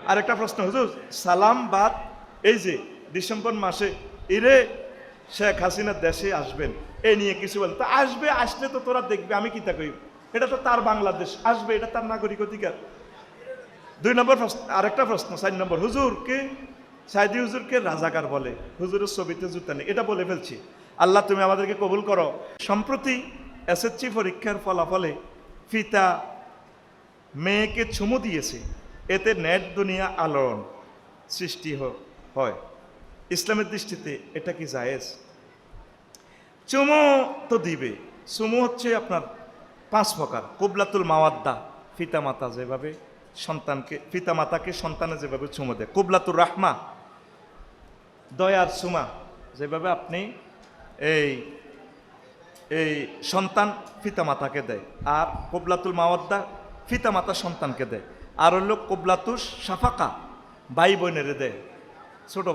আরেকটা প্রশ্ন, হুজুর সালাম বাদ এই যে ডিসেম্বর মাসে এরে শেখ হাসিনা দেশে আসবেন এই নিয়ে কিছু বলেন তো? আসবে, আসলে তো তোরা দেখবে, আমি কি তা কই? এটা তো তার বাংলাদেশ, আসবে, এটা তার নাগরিক অধিকার। 2 নম্বর প্রশ্ন, আরেকটা প্রশ্ন 4 নম্বর, হুজুরকে সাইদি হুজুরকে রাজাকার বলে, হুজুরের ছবিতে জুতা নেই, এটা বলে ফেলছি। আল্লাহ তুমি আমাদেরকে কবুল করো। সম্প্রতি এসএসসি পরীক্ষার ফলাফলে পিতা মেয়েকে চুমু দিয়েছে, এতে নেট দুনিয়া আলোড়ন সৃষ্টি হয়। ইসলামের দৃষ্টিতে এটা কি জায়েজ? চুমু তো দিবে। চুমু হচ্ছে আপনার 5 প্রকার। কুবলাতুল মাওয়াদ্দা, পিতামাতা যেভাবে সন্তানকে, পিতামাতাকে সন্তানে যেভাবে চুমু দেয়। কুবলাতুর রাহমা, দয়ার চুমা, যেভাবে আপনি এই এই সন্তান পিতামাতাকে দেয়। আর কুবলাতুল মাওয়াদ্দা পিতামাতা সন্তানকে দেয়। আর হলো কুবলাতুস সাফাকা, ভাই বোনেরে দেয়, ছোট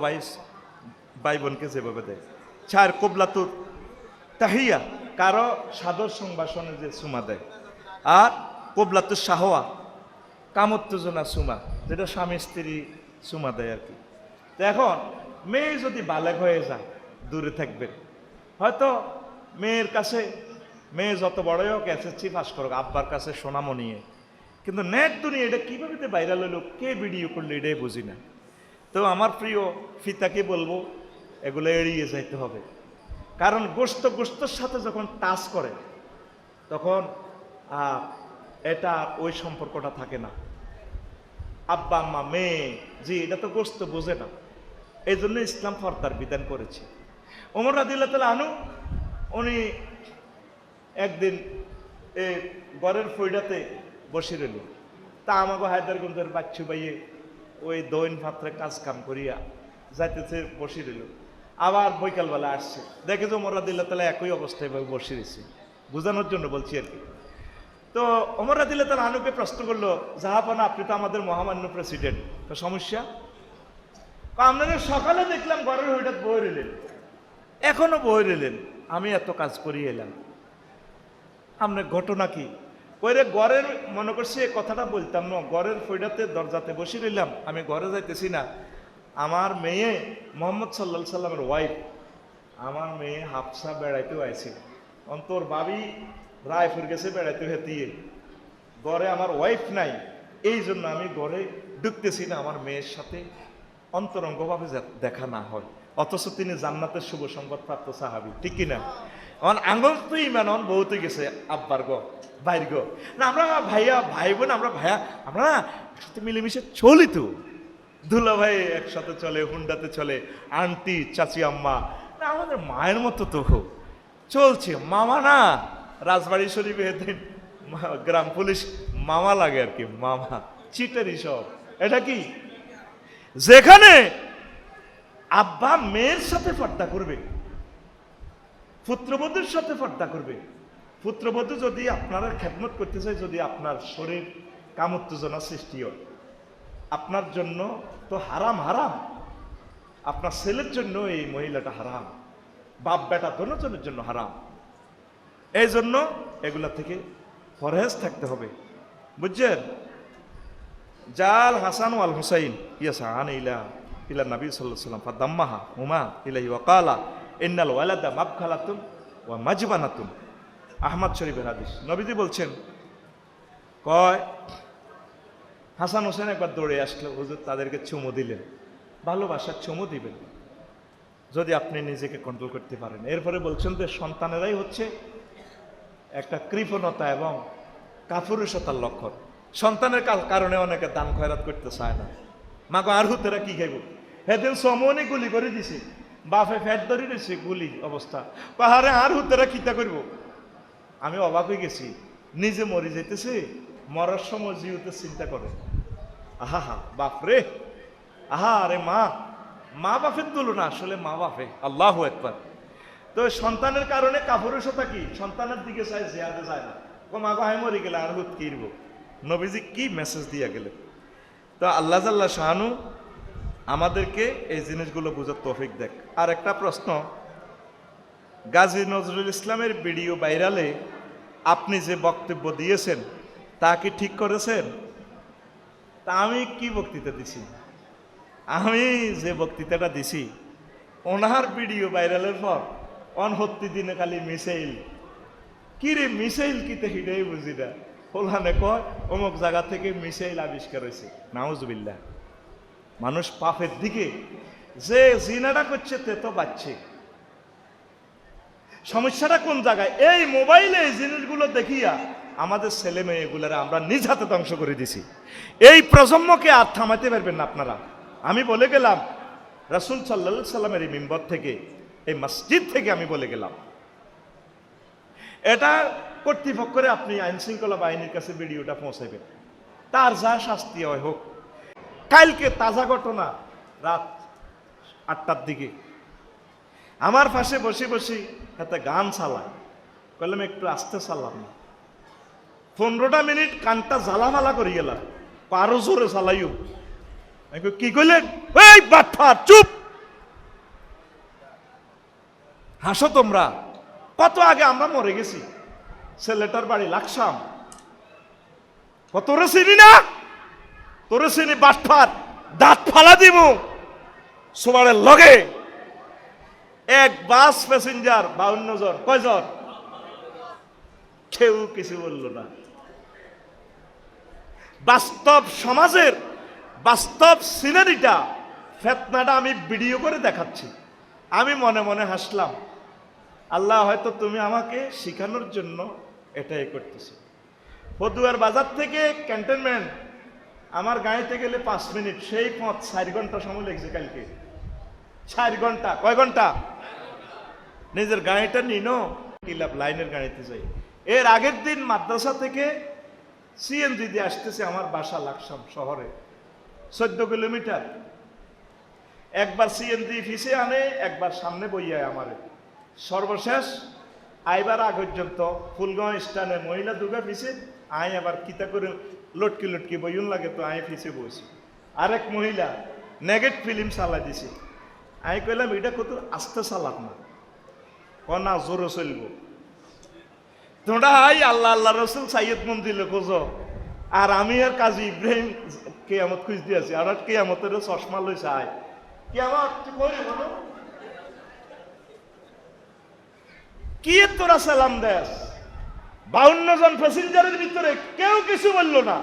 ভাই বোনকে যেভাবে দেয়। 4 কুবলাতুর তাহিয়া, কারো সাদর সংবাসনে যে চুমা দেয়। আর কুবলাতুস শাহওয়া, কামোত্তেজনা চুমা, যেটা স্বামী স্ত্রী চুমা দেয় আর কি। তো এখন মেয়ে যদি বালেগ হয়ে যায় দূরে থাকবেন। হয়তো মেয়ের কাছে, মেয়ে যত বড়ই হোক, এসএসসি পাস করুক, আব্বার কাছে সোনামণি, কিন্তু নেট দুনিয়া এটা কীভাবে ভাইরাল হলো, কে ভিডিও করলো, এটাই বুঝি না। তো আমার প্রিয় ফিতাকে বলবো এগুলো এড়িয়ে যাইতে হবে। কারণ গোস্তর সাথে যখন টাচ করে তখন এটা ওই সম্পর্কটা থাকে না। আব্বা আম্মা মেয়ে, জি, এটা তো গোস্ত বোঝে না। এই জন্য ইসলাম পর্দার বিধান করেছে। ওমর রাদিয়াল্লাহু তাআলা আনহু উনি একদিন এই ঘরের ফইডাতে বসে রইল। তা আমাকে হায়দারগঞ্জের বাচ্চু ভাইয়ে ওই দৈন পাত্রে কাজ কাম করিয়া যাইতেছে, বসে রইল। আবার বৈকালবেলা আসছে, দেখে যে ওমর রাদিয়াল্লাহু তাআলা একই অবস্থায় বসে রয়েছে, বোঝানোর জন্য বলছি আর কি। তো ওমর রাদিয়াল্লাহু তাআলা আনহুকে প্রশ্ন করলো, জাহাপানা আপনি তো আমাদের মহামান্য প্রেসিডেন্ট, তো সমস্যা? আপনাদের সকালে দেখলাম ঘরের হইটাত বই রইলেন, এখনো বই রইলেন, আমি এত কাজ করিয়ে এলাম, আপনার ঘটনা কি? ওইরে ঘরের, মনে করছি এ কথাটা বলতাম না, ঘরের ফইডাতে দরজাতে বসে রইলাম, আমি ঘরে যাইতেছি না। আমার মেয়ে মোহাম্মদ সাল্লাল্লাহু আলাইহি সাল্লামের ওয়াইফ, আমার মেয়ে হাফসা বেড়াইতেও আইছে, অন্তর ভাবি রায়পুর গেছে বেড়াইতে হেতিয়ে, ঘরে আমার ওয়াইফ নাই, এই জন্য আমি ঘরে ঢুকতেছি না, আমার মেয়ের সাথে অন্তরঙ্গভাবে দেখা না হয়। অথচ তিনি জান্নাতের শুভ সংবাদ প্রাপ্ত সাহাবী, ঠিক কিনা? অন আঙ্গল তো ইমান অন বউতে গেছে আব্বার গো, ভাইর গো, না আমরা ভাইয়া ভাই বোন, আমরা ভাইয়া, আমরা একসাথে মিলেমিশে চলি তো, দুলা ভাই একসাথে চলে, হুন্ডাতে চলে, আন্টি চাচি আম্মা, না আমাদের মায়ের মতো তো চলছে। মামা না, রাজবাড়ি শরীফে গ্রাম পুলিশ মামা লাগে আর কি, মামা চিটারি সব। এটা কি? যেখানে আব্বা মেয়ের সাথে পর্দা করবে, পুত্রবধূর সাথে পর্দা করবে, পুত্রবধূ যদি আপনারা খেদমত করতে চায়, যদি আপনার শরীর কামোত্তেজনা সৃষ্টি হয়, আপনার জন্য তো হারাম, হারাম আপনার ছেলের জন্য এই মহিলাটা হারাম, বাপ বেটা দোনোজনের জন্য হারাম। এই জন্য এগুলা থেকে পরহেজ থাকতে হবে, বুঝছেন? জাল হাসান ওয়াল হুসাইন ইয়াসান ইলা নবী সাল্লাল্লাহু আলাইহি ওয়াসাল্লাম ফাদাম্মাহা হুমা ইলাইহি ওয়া ক্বালা ইন্নাল ওয়ালাদা মাবখালাতুন ওয়া মাজবানাতুন। আহমদ শরীফের হাদিস। নবীজি বলছেন, কয় হাসান হোসেন একবার দৌড়ে আসলো, হুজুর তাদেরকে চুমু দিলেন, ভালোবাসার চুমু দিবেন যদি আপনি নিজেকে কন্ট্রোল করতে পারেন। এরপরে বলছেন যে সন্তানেরাই হচ্ছে একটা কৃপণতা এবং কাপুরুষতার লক্ষণ। সন্তানের কারণে অনেকে দান খয়রাত করতে চায় না। মাগো আর হুতেরা কি খাইব, হেদিন সমনে গুলি করে দিছে, বাপে ফ্যাট ধরে দিছে, গুলি অবস্থা, পাহাড়ে আর হুতেরা কিতা করব। আমি অবাক হয়ে গেছি, নিজে মরে যেতেছে, মরার সময় জিউতে চিন্তা করে, আহা হা বাপরে, আহা আরে মা, মা বাপের তুলনা আসলে মা বাপে, আল্লাহু আকবার। তো সন্তানের কারণে কাপুরুষতা কি, সন্তানের দিকে চাই, জিয়াদে যায় না, মাগো আমি মরে গেলে আর হুত কিরব। নবীজি কি মেসেজ দিয়ে গেলেন। তো আল্লাহ জাল্লা শাহানু আমাদেরকে এই জিনিসগুলো বুঝার তৌফিক দেখ। আর একটা প্রশ্ন, গাজী নজরুল ইসলামের ভিডিও ভাইরালে আপনি যে বক্তব্য দিয়েছেন তা কি ঠিক করেছেন? তা আমি কি বক্তৃতা দিছি? আমি যে বক্তৃতাটা দিছি ওনার ভিডিও ভাইরালের পর অনহত্তি দিনে খালি মিসাইল, কি রে মিসাইল কিতে হিডেই বুঝি না। ওখানে কয় অমুক জায়গা থেকে মিসাইল আবিষ্কার হয়েছে। নাউজুবিল্লাহ। মানুষ পাপের দিকে যে জিনাটা করছে তে তো বাচ্চে। সমস্যাটা কোন জায়গায়? এই মোবাইলে এই জিনিসগুলো দেখিয়া আমাদের ছেলে মেয়েগুলারা আমরা নিজ হাতে ধ্বংস করে দিছি। এই প্রজন্মকে আর থামাতে পারবেন না আপনারা। আমি বলে গেলাম রাসূল সাল্লাল্লাহু আলাইহি সাল্লামের এই মিম্বর থেকে, এই মসজিদ থেকে আমি বলে গেলাম, এটা কর্তৃপক্ষরে আপনি আইন শৃঙ্খলা বাহিনীর কাছে ভিডিওটা পৌঁছাবেন, তার যা শাস্তি হয় হোক। কালকে তাজা ঘটনা, রাত 8টার দিকে আমার পাশে বসে বসে হাতে গান চালায়, বললাম একটু আস্তে চালাম না। 15টা মিনিট কানটা জ্বালামালা করি গেলাম, আরো জোরে চালাইও। কি কইলেন? এই বাটফার, চুপ, হাসো তোমরা। কত আগে আমরা মরে গেছি। ছেলেটার বাড়ি লাকসাম। তোরে চিনি না? তোরে চিনি বাটফার, দাঁত ফালা দিব সবার লগে। এক বাস প্যাসেঞ্জার 52 জন। কয়জন? কেউ কিছু বলল না। বাস্তব সমাজের বাস্তব সিনারিটা, ফেতনাটা আমি ভিডিও করে দেখাচ্ছি। আমি মনে মনে হাসলাম, আল্লাহ হয়তো তুমি আমাকে শেখানোর জন্য এটাই করতেছি। ফতুয়ার বাজার থেকে ক্যান্টনমেন্ট আমার গাড়িতে গেলে 5 মিনিট, সেই পথ 4 ঘন্টা সময় লেগেছে কালকে। 4 ঘন্টা। কয় ঘন্টা? নিজের গাড়িটা নিনো কিলাপ লাইনের গাড়িতে যাই। এর আগের দিন মাদ্রাসা থেকে সিএনজি দিয়ে আসতেছে আমার বাসা লাকসাম শহরে, 14 কিলোমিটার। একবার সিএনজি ফিসে আনে, একবার সামনে বইয়ায় আমারে। সর্বশেষ আইবার আগ পর্যন্ত ফুলগাঁও স্ট্যান্ডে মহিলা দুর্গা ফিসে আই আবার কিতা করে লটকি লটকি বইন লাগে, তো আই ফিসে বসি। আরেক মহিলা নেগেট ফিল্ম চালাই দিছে। আমি কইলাম এটা কত আস্তে চালাক না, না জোরে চলব। তোমরা হাই আল্লাহ আল্লাহ রসুল সাইয়দ মন্দির খোঁজ, আর আমি আর কাজী ইব্রাহিম কেয়ামত খুঁজ দিয়েছি। আর কেয়ামতের চশমা লইছে। আয় কেয়ামত কই বলো, কি তোরা সালাম দেস? 52 জন প্যাসেঞ্জারের ভিতরে কেউ কিছু বললো না।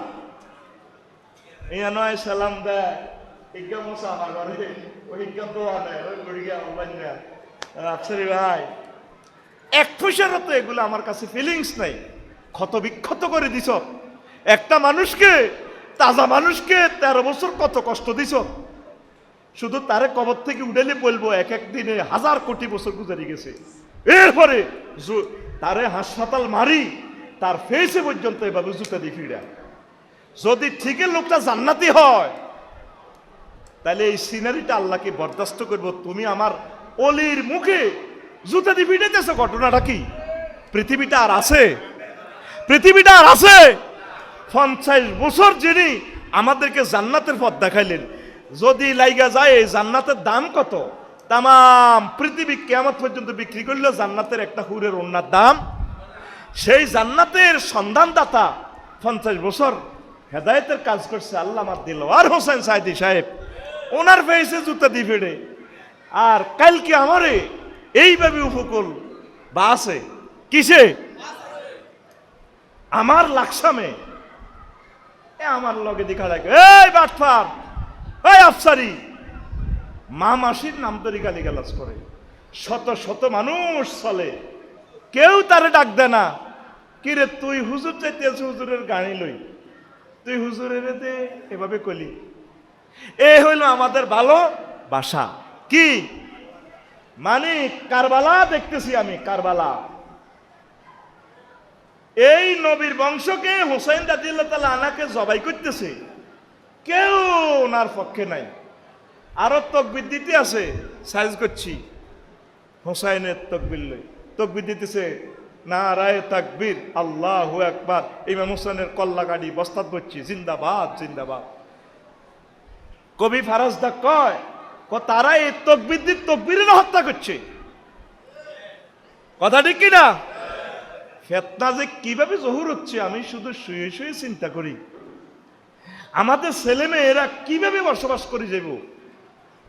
ইয়া নয় সালাম দেয়, ইজ্ঞা মশা আমার ঘরে, ওই ইজ্ঞা দোয়া নেয়, ওই গড়িয়া অনলাইন নেয়। আচ্ছা রে ভাই, এক পয়সারও তো এগুলো আমার কাছে ফিলিংস নাই। ক্ষত বিক্ষত করে দিছ একটা মানুষকে, তাজা মানুষকে। 13 বছর কত কষ্ট দিছ। শুধু তারে কবর থেকে উঠেলে বলবো এক এক দিনে 1000 কোটি বছর গুজারি গেছে। এরপরে তারে হাসপাতাল মারি, তার ফেসে পর্যন্ত এভাবে জুতা দিয়ে ফিরা। যদি ঠিকই লোকটা জান্নাতি হয়, তাহলে এই সিনারিটা আল্লাহকে বরদাস্ত করবো। তুমি আমার অলির মুখে জুতা দিয়ে ফিরেতেছ, ঘটনাটা কি? পৃথিবীটা আর আছে? পৃথিবীটা আর আছে? 50 বছর যিনি আমাদেরকে জান্নাতের পথ দেখাইলেন, যদি লাইগা যায় এই জান্নাতের দাম কত? তাম পৃথিবী কিয়ামত পর্যন্ত বিক্রি করলে জান্নাতের একটা হুরের ওন্নার দাম। সেই জান্নাতের সন্ধানদাতা 50 বছর হেদায়েতের কাজ করছে আল্লামা দিলওয়ার হোসেন সাইদি সাহেব, ওনার ফেসে জুতা দিয়ে ফেড়ে। আর কালকে আমারে এইভাবে উপকূল বা আছে কিসে? আমার লাকসামে আমার লগে দেখা লাগে, এই বাটফার, এই আফসারি, মা মাসির নাম তরি গালি গালাজ করে। শত শত মানুষ চলে, কেউ তারে ডাক দেয় না। কিরে তুই হুজুর চাইতেছ, হুজুরের গাড়ি লই, তুই হুজুরের দে, এভাবে কলি। এ হইল আমাদের ভালো বাসা। কি মানে কারবালা দেখতেছি আমি, কারবালা। এই নবীর বংশকে হোসেন রাদিয়াল্লাহু তাআলা আনাকে জবাই করতেছে, কেউ ওনার পক্ষে নাই। আরো তকবির দিতে আছে, সাইজ করছি হোসাইনের তকবির লই, তকবির দিতেছে নারায়ে তাকবীর, আল্লাহু আকবার। ইমাম হোসেনের কল্লা গাড়ি বস্তাত বলছি, জিন্দাবাদ জিন্দাবাদ। কবি ফারাজদা কয়, তারা এই তকবির দিয়ে তকবীরের হত্যা করছে। কথা ঠিক কিনা? ফেতনা যে কিভাবে জহুর হচ্ছে আমি শুধু শুয়ে শুয়ে চিন্তা করি। আমাদের ছেলে মেয়েরা কিভাবে বসবাস করে যাব,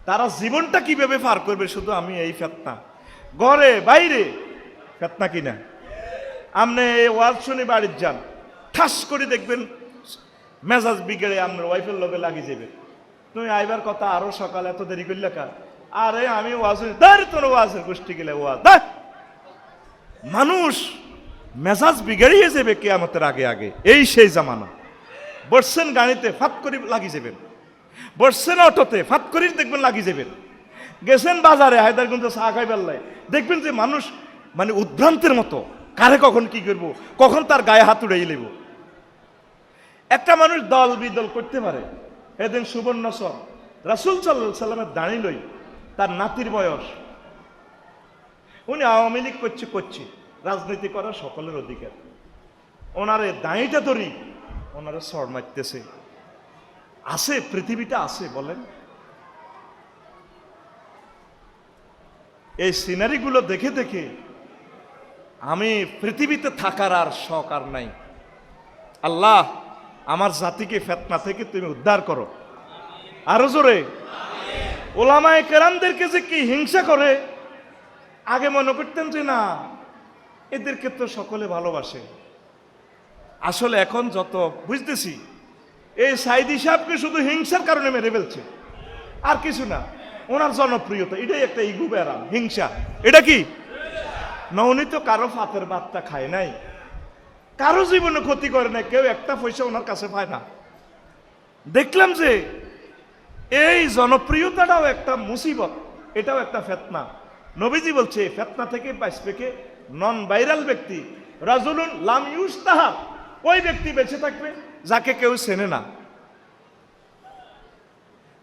তারা জীবনটা কিভাবে পার করবে, শুধু আমি এই ফেতনা, ঘরে বাইরে ফেতনা কিনা। আপনি এই ওয়াজ শুনে বাড়ির যান, ঠাস করে দেখবেন মেজাজ বিগড়ে আপনার ওয়াইফের লগে লাগিয়ে যাবে, তুমি আইবার কথা আরো সকাল এত দেরি করলে কা, আরে আমি ওয়াজ তোর ওয়াজের গোষ্ঠী গেলে ওয়াজ। মানুষ মেজাজ বিগড়িয়ে যাবে কিয়ামতের আগে আগে। এই সেই জামানা। বসছেন গাড়িতে ফাত করে লাগিয়ে যাবেন, বসছেন অটোতে ফাত করে দেখবেন লাগিয়ে যাবেন, গেছেন বাজারে হায়দারগঞ্জে চা খাই বেল্লায় দেখবেন যে মানুষ মানে উদ্ভ্রান্তের মতো, কারে কখন কি করবো, কখন তার গায়ে হাত উড়াই নেব। একটা মানুষ দল বিদল করতে পারে। এদিন সুবর্ণচর রাসূল সাল্লাল্লাহু আলাইহি সাল্লামের দাঁড়িয়ে লই, তার নাতির বয়স, উনি আওয়ামী লীগ করছে, রাজনীতি করা সকলের অধিকার, ওনারে দাঁড়িটা ধরি ওনারা সর মারতেছে। আছে পৃথিবীটা আছে বলেন? এই সিনারিগুলো দেখে দেখে আমি পৃথিবীতে থাকার আর শখ আর নাই। আল্লাহ আমার জাতিকে ফিতনা থেকে তুমি উদ্ধার করো। আরো জোরে। ওলামায়ে কেরামদেরকে যে কি হিংসা করে, আগে মনে করতেন যে না এদেরকে তো সকলে ভালোবাসে, আসলে এখন যত বুঝতেছি এই সাইদি সাহেবকে শুধু হিংসার কারণে মেরে ফেলছে, আর কিছু না। ওনার জনপ্রিয়তা এটাই একটা ইগু ব্যারাম, হিংসা। এটা কি না, উনি তো কারো ফাতের বার্তা খায় নাই, কারো জীবনে ক্ষতি করে না, কেউ একটা পয়সা ওনার কাছে পায় না। দেখলাম যে এই জনপ্রিয়তাটাও একটা মুসিবত, এটাও একটা ফিতনা। নবীজি বলছে ফিতনা থেকে বাঁচবে কে? নন ভাইরাল ব্যক্তি, রাজুলুন লাম ইউস্তাহা, ওই ব্যক্তি বেঁচে থাকবে যাকে কেউ চেনে না,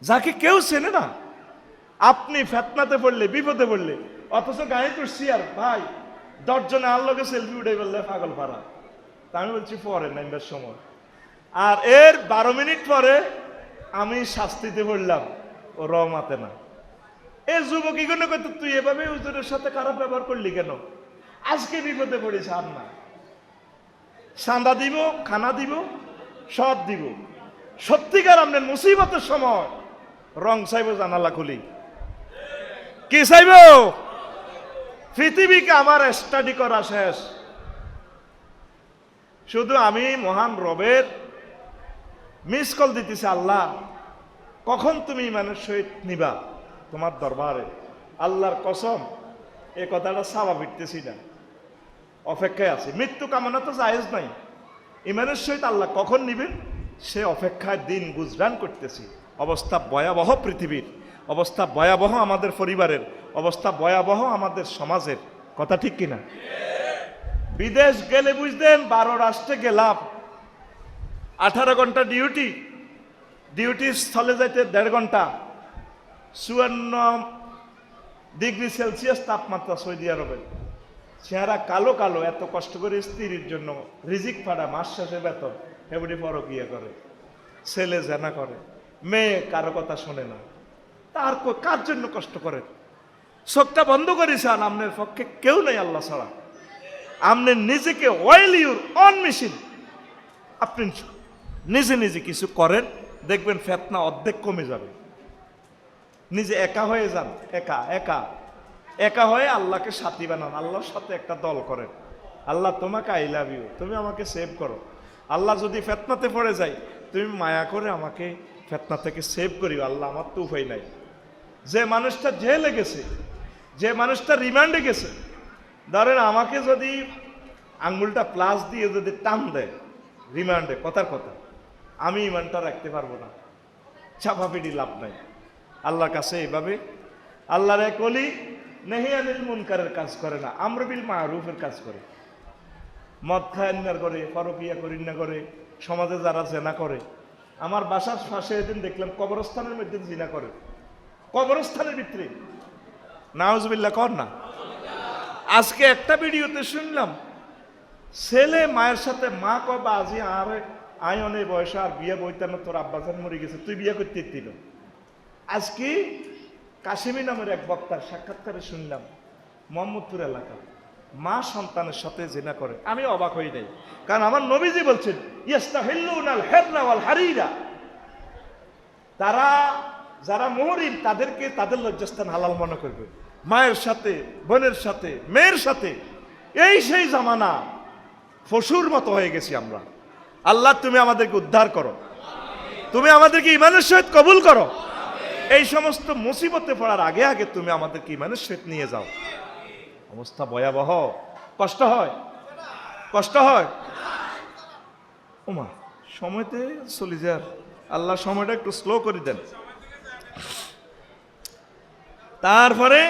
যাকে কেউ চেনে না। আপনি ফিতনাতে পড়লে, বিপদে পড়লে, অথচ গায়ে তুলছি আর ভাই 10 জনে আর লগে সেলফি উঠে বললে পাগল পাড়া। তা আমি বলছি পরে নাইবার সময়, আর এর 12 মিনিট পরে আমি শাস্তিতে পড়লাম, ও রহমাতে না। এই যুবক কি কোনো কথা, তুই এভাবে হুজুরের সাথে খারাপ ব্যবহার করলি কেন? আজকে বিপদে পড়িস আর না, চাঁদা দিব, খানা দিব, সব দিব। সত্যিকার আপনার মুসিবতের সময় রং চাইব, জানালা খুলি কি চাইব? পৃথিবীকে আমার স্টাডি করা শেষ, শুধু আমি মহান রবের মিস কল দিতেছি, আল্লাহ কখন তুমি ইমানের সহিত নিবা তোমার দরবারে। আল্লাহর কসম এ কথাটা সাবা ফিরতেছি না, অপেক্ষায় আছি। মৃত্যু কামনা তো জায়েজ নাই, ইমানের সহিত আল্লাহ কখন নিবেন সে অপেক্ষায় দিন গুজরান করতেছি। অবস্থা ভয়াবহ, পৃথিবীর অবস্থা ভয়াবহ, আমাদের পরিবারের অবস্থা ভয়াবহ, আমাদের সমাজের কথা ঠিক কিনা? বিদেশ গেলে বুঝতেন 12 রাষ্ট্রে গেলাম, 18 ঘন্টা ডিউটি স্থলে যাইতে 1.5 ঘন্টা, 54 ডিগ্রি সেলসিয়াস তাপমাত্রা সৌদি আরবে। চেহারা কালো কালো, এত কষ্ট করে স্ত্রীর জন্য রিজিক ফাড়া, মাস শেষে বেতন, এবারে পরকিয়া করে, ছেলে জানা করে, মেয়ে কারো কথা শোনে না। তার কার জন্য কষ্ট করেন? চোখটা বন্ধ করেছেন, আপনার পক্ষে কেউ নেই আল্লাহ ছাড়া। আপনি নিজেকে অয়েল ইউর অন মেশিন, আপনি নিজে নিজে কিছু করেন, দেখবেন ফিতনা অর্ধেক কমে যাবে। নিজে একা হয়ে যান, একা হয়ে আল্লাহকে সাথী বানান, আল্লাহর সাথে একটা দল করেন। আল্লাহ তোমাকে আই লাভ ইউ, তুমি আমাকে সেভ করো। আল্লাহ যদি ফিতনাতে পড়ে যায়, তুমি মায়া করে আমাকে ফিতনা থেকে সেভ করিও। আল্লাহ আমার তো উপায় নাই। যে মানুষটা জেলে গেছে, যে মানুষটা রিমান্ডে গেছে, ধরেন আমাকে যদি আঙ্গুলটা প্লাস দিয়ে যদি টান দেয় রিমান্ডে, কথার কথা, আমি ইমানটা রাখতে পারবো না, চাপাপিটি লাভ নাই। আল্লাহর কাছে এইভাবে আল্লাহর এক ওলি নেহিয়ানিল মুনকারের কাজ করে না, আমর বিল মারুফের কাজ করে। মদ খায় না করে, পরকিয়া করি না করে, সমাজে যারা জেনা করে। আমার বাসার পাশে এদিন দেখলাম কবরস্থানের মধ্যে জিনা করে, কবরস্থানের ভিতরে, নাউজুবিল্লাহ কর না। আজকে একটা ভিডিওতে শুনলাম ছেলে মায়ের সাথে, মা কবা আজি আর আয় অনেক বয়স আর বিয়ে বইতানো, তোর আব্বাজান মরে গেছে, তুই বিয়ে করতে দিল। আজকে কাশিমি নামের এক বক্তার সাক্ষাৎকারে শুনলাম মোহাম্মদপুর এলাকা মা সন্তানের সাথে জিনা করে। আমি অবাক হই নাই, কারণ আমার নবীজি বলছেন ইস্তাহিল্লুনাল হিররা ওয়াল হারিরা, তারা যারা মুহরিম তাদেরকে তাদের লজ্জাস্থান হালাল মনে করবে, মায়ের সাথে, বোনের সাথে, মেয়ের সাথে। এই সেই জামানা, পশুর মতো হয়ে গেছি আমরা। আল্লাহ তুমি আমাদেরকে উদ্ধার করো, তুমি আমাদেরকে ইমানের সহিত কবুল করো। এই সমস্ত মুসিবতে পড়ার আগে আগে তুমি আমাদেরকে ইমানের সহিত নিয়ে যাও। অবস্থা ভয়াবহ, কষ্ট হয়, কষ্ট হয়। ওমা সময়তে চলে যার, আল্লাহ সময়টা একটু স্লো করে দেন। তারপরে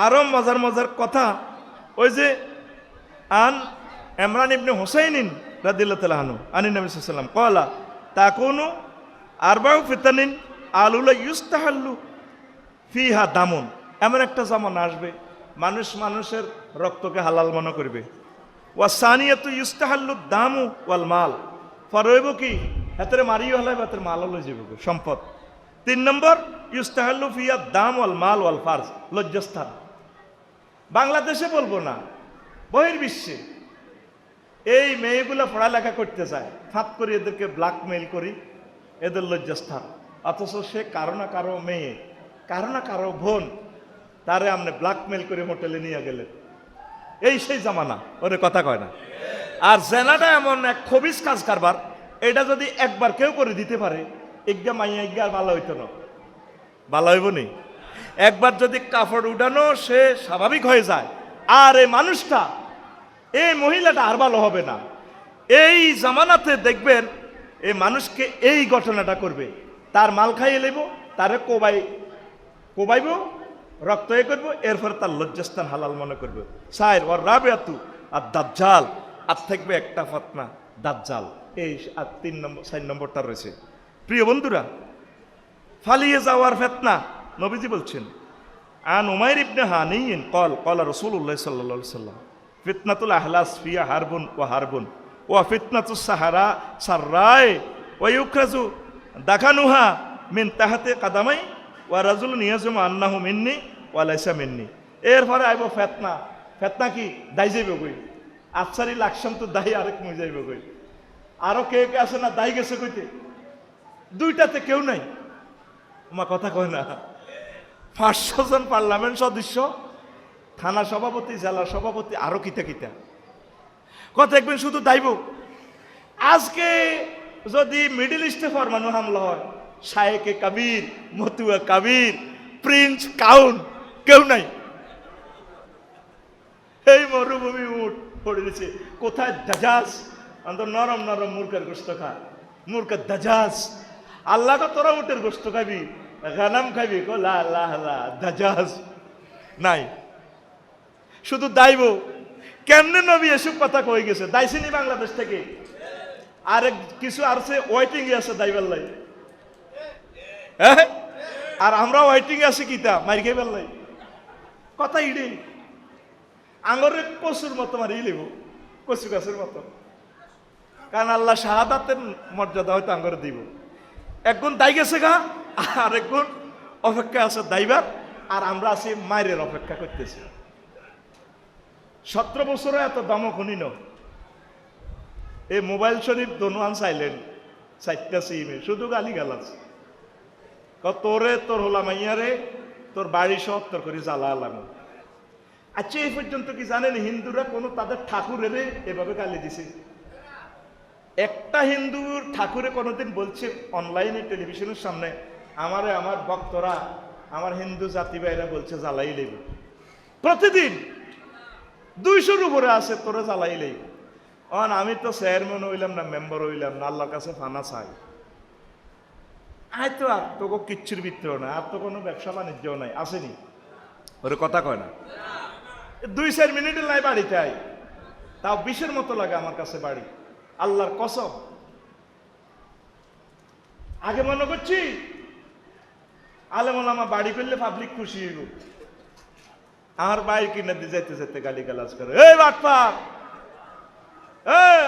আরো মজার মজার কথা, ওই যে আন ইমরান ইবনে হুসাইনিন রাদিয়াল্লাহু তাআলা আনহু আনি নবী সাল্লাল্লাহু আলাইহি ওয়াসাল্লাম ক্বালা তাকুনু আরবাউ ফিতানিন আলুলা ইউস্তাহাল্লু ফিহা দামুন। এমন একটা জামানা আসবে মানুষ মানুষের রক্তকে হালাল মনে করবে। ওয়া সানিয়াতু ইউস্তাহাল্লু দামু ওয়াল মাল, ফরইব কি হাতের মারিও হলাই হাতের মাল লই যাবে সম্পদ। 3 নম্বর ইউস্তাহাল্লু ফিহা দাম ওয়াল মাল ওয়াল ফারজ, লজ্জাস্থান। বাংলাদেশে বলবো না, বহির্বিশ্বে এই মেয়েগুলো পড়ালেখা করতে চায়, ফাঁদ করি এদেরকে ব্ল্যাকমেইল করি, এদের লজ্জাস্থান। অথচ সে কারো না কারো মেয়ে, কারো না কারো বোন, তারে আপনি ব্ল্যাকমেইল করে হোটেলে নিয়ে গেলেন। এই সেই জামানা, ওরে কথা কয় না। আর জেনাটা এমন এক খবিস কাজ কারবার, এটা যদি একবার কেউ করে দিতে পারে, ইজ্ঞা মাইয়া ইজ্ঞা আর ভালো হইতো না, ভালো হইব নি। একবার যদি কাপড় উঠানো সে স্বাভাবিক হয়ে যায়, আর এই মানুষটা, এই মহিলাটা আর ভালো হবে না। এই জামানাতে দেখবেন এই মানুষকে এই ঘটনাটা করবে, তার মাল খাইয়ে নেব, তারে কোবাইব, রক্ত এ করবো, এরপর তার লজ্জাস্থান হালাল মনে করবে। সাইর ওর রাবেয়াতু আর দাজ্জাল, আর থাকবে একটা ফতনা দাজ্জাল। এই আর 3 নম্বর 4 নম্বরটা রয়েছে। প্রিয় বন্ধুরা, ফালিয়ে যাওয়ার ফিতনা, নবীজি বলছেন আন উমাইর ইবনে হানিন ক্বাল রাসূলুল্লাহ সাল্লাল্লাহু আলাইহি ওয়াসাল্লাম ফিতনাতুল আহলাস ফিয়া হারবুন ওয়া হারবুন ওয়া ফিতনাতুস সাহারা সাররায় ওয়া ইউখরাজু দাখানুহা মিন তাহতে কাদামাই ওয়া রাজুলুন ইয়াজুমু আন্নাহু মিন্নি ওয়া লাইসা মিন্নি। এরপরে আইব ফিতনা। ফিতনা কি দাই যাইব কই, আচ্ছারি লাকসাম তো দাই আরেক মই যাইব কই। আরো কে কে আছে না দাই গেছে কইতে, দুইটাতে কেউ নাই। আমার কথা কয় না। 500 জন পার্লামেন্ট সদস্য, থানা সভাপতি, জেলা সভাপতি, আরো কিতা কিতা কথা দেখবেন শুধু দাইব। আজকে যদি মিডল ইস্টে ফরমানো হামলা হয়, শায়েকে কাবির, মতুয়া কাবির, প্রিন্স কাউন, কেউ নাই। এই মরুভূমি উঠ পড়ে দিচ্ছে, কোথায় দাজাজ, অন্তর নরম নরম মুরকার গোস্ত খা, মুরকার দাজাজ। আল্লাহ তো তোরা উটের গোস্ত খাবি, গানাম খাবি, লা লা লা, দাজাজ নাই, শুধু দাইব। কেমনে নবী এসব কথা কই গেছে, দাইছিনি বাংলাদেশ থেকে। আর কিছু আছে ওয়েটিং এ আছে দাইবার লাই, আর আমরা ওয়েটিং এ আছি কিতা মারি খাইবার লাই। কথা ইডি আঙরে কচুর মতো মারি লিব, কচু গাছের মতো। কারণ আল্লাহ শাহাদাতের মর্যাদা হয়তো আঙরে দিব। একগুণ দাই গেছে গা, আর একগুণ অপেক্ষা আছে দাইবার, আর আমরা আছি মায়ের অপেক্ষা করতেছি। 17 বছরে এত দামক শুনি ন। এই মোবাইল শরীফ দোনোয়ান সাইলেন্ট, 4টা সিমে শুধু গালি গালাজ। তোরে তোর হলা মাইয়ারে তোর বাড়ি সব তোর করে জ্বালা আলাম। আচ্ছা এই পর্যন্ত কি জানেন হিন্দুরা কোনো তাদের ঠাকুরের এভাবে গালি দিছে? একটা হিন্দুর ঠাকুরে কোনোদিন বলছে অনলাইনে টেলিভিশনের সামনে, আমার ভক্তরা, আমার হিন্দু জাতি ভাইরা বলছে জ্বালাই লেব। প্রতিদিন 200-র উপরে আছে, তোরা জ্বালাই লেব। আমি তো চেয়ারম্যান হইলাম না, মেম্বার হইলাম না, আল্লাহর কাছে ফানা চাই। আয় তো আর তোকে কিচ্ছুর ভিতরেও না, আর তো কোনো ব্যবসা বাণিজ্যও নাই, আসেনি। ওরে কথা কয় না। 2-4 মিনিটের লাই বাড়িতে আয়, তাও 20-এর মতো লাগে আমার কাছে বাড়ি, আল্লাহর কসম। আগে মনে করছি আলেমন আমার বাড়ি করলে পাবলিক খুশি হইব। আমার বাড়ি কিনে দিয়ে যাইতে যাইতে গালি গালাজ করে, এই বাটপা,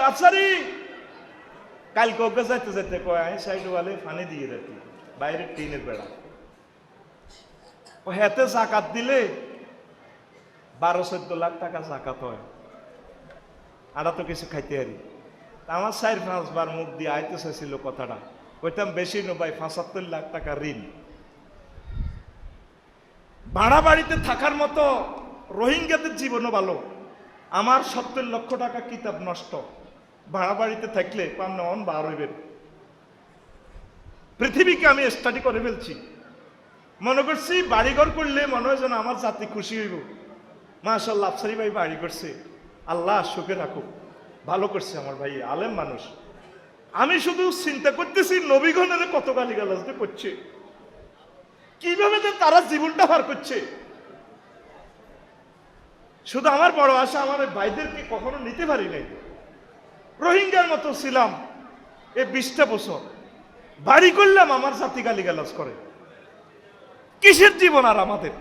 আফসারি, কালকে ওকে যাইতে যাইতে কয় আমি সাইড ওয়ালে ফানি দিয়ে রাখি, বাইরে টিনের বেড়া। ও হেতে জাকাত দিলে 12-14 লাখ টাকা জাকাত হয়। আরা তো কিছু খাইতে হারি, আমার 4-5 বার মুখ দিয়ে আইতে চাইছিল কথাটা, কইতাম বেশি নো ভাই, 75 লাখ টাকা ঋণ। ভাড়া বাড়িতে থাকার মতো রোহিঙ্গাদের জীবনও ভালো, আমার 70 লক্ষ টাকা কিতাব নষ্ট। ভাড়া বাড়িতে থাকলে পান অন বার হইবেন। পৃথিবীকে আমি স্টাডি করে ফেলছি, মনে করছি বাড়িঘর করলে মনে হয় যেন আমার জাতি খুশি হইব। মাশাআল্লাহ আফসারি ভাই বাড়ি করছে, আল্লাহ সুখে রাখুক, ভালো করছে আমার ভাই, আলেম মানুষ। আমি শুধু চিন্তা করতেছি নবীগণের কত গালিগালাজ করছে, কিভাবে যে তারা জীবনটা পার করছে। শুধু আমার বড় আশা, আমার ভাইদেরকে কখনো নিতে পারি নাই। রোহিঙ্গার মতো ছিলাম এই 20টা বছর, বাড়ি করলাম, আমার জাতি গালিগালাজ করে। কিসের জীবন আর আমাদের?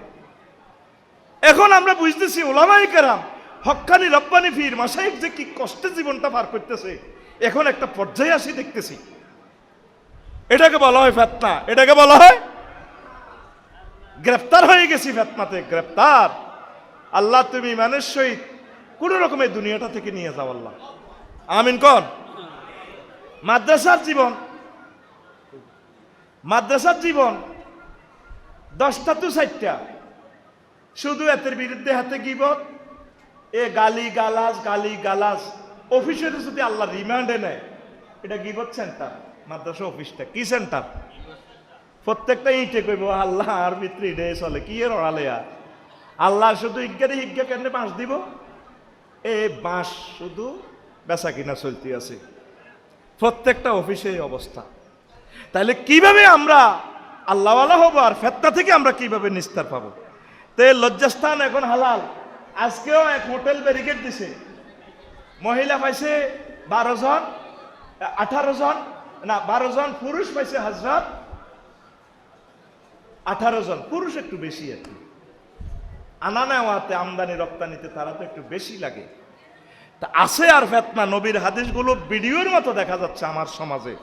এখন আমরা বুঝতেছি ওলামায়ে কেরাম, হক্কানি রব্বানি ফির মাশায়েখ যে কি কষ্টে জীবনটা পার করতেছে। এখন একটা পর্যায়ে আসি দেখতেছি, এটাকে বলা হয় ফিতনা, এটাকে বলা হয় গ্রেফতার হয়ে গেছি, ফিতনাতে গ্রেফতার। আল্লাহ তুমি ইমানের সহিত কোন রকমের দুনিয়াটা থেকে নিয়ে যাও আল্লাহ, আমিন কোন। মাদ্রাসার জীবন, মাদ্রাসার জীবন 10টা তো 4টা, শুধু এতের বিরুদ্ধে হাতে গিবত, এ গালি গালাজ, গালি গালাজ। অফিসে যদি আল্লাহ রিমান্ডে নেয়, এটা গিবত সেন্টার। মাদ্রাসা অফিসটা কি সেন্টার? প্রত্যেকটা ইটে কইব আল্লাহ আর ভিতরে ইটে চলে কি এর ওড়ালে। আর আল্লাহ শুধু ইজ্ঞারে ইজ্ঞা কেন বাঁশ দিব, এ বাঁশ শুধু বেচা কিনা চলতে আছে। প্রত্যেকটা অফিসে এই অবস্থা। তাহলে কিভাবে আমরা আল্লাহওয়ালা হবো, আর ফিতনা থেকে আমরা কিভাবে নিস্তার পাবো? তো লজ্জাস্থান এখন হালাল। আজকেও এক হোটেল ব্যারিকেড দিছে, মহিলা পাইছে 12 জন, 18 জন না 12 জন পুরুষ পাইছে হযরত, 18 জন পুরুষ একটু বেশি আর কি। আনা নেওয়াতে, আমদানি রপ্তানিতে তারা তো একটু বেশি লাগে। তা আছে আর ফিতনা, নবীর হাদিসগুলো ভিডিওর মতো দেখা যাচ্ছে আমার সমাজে।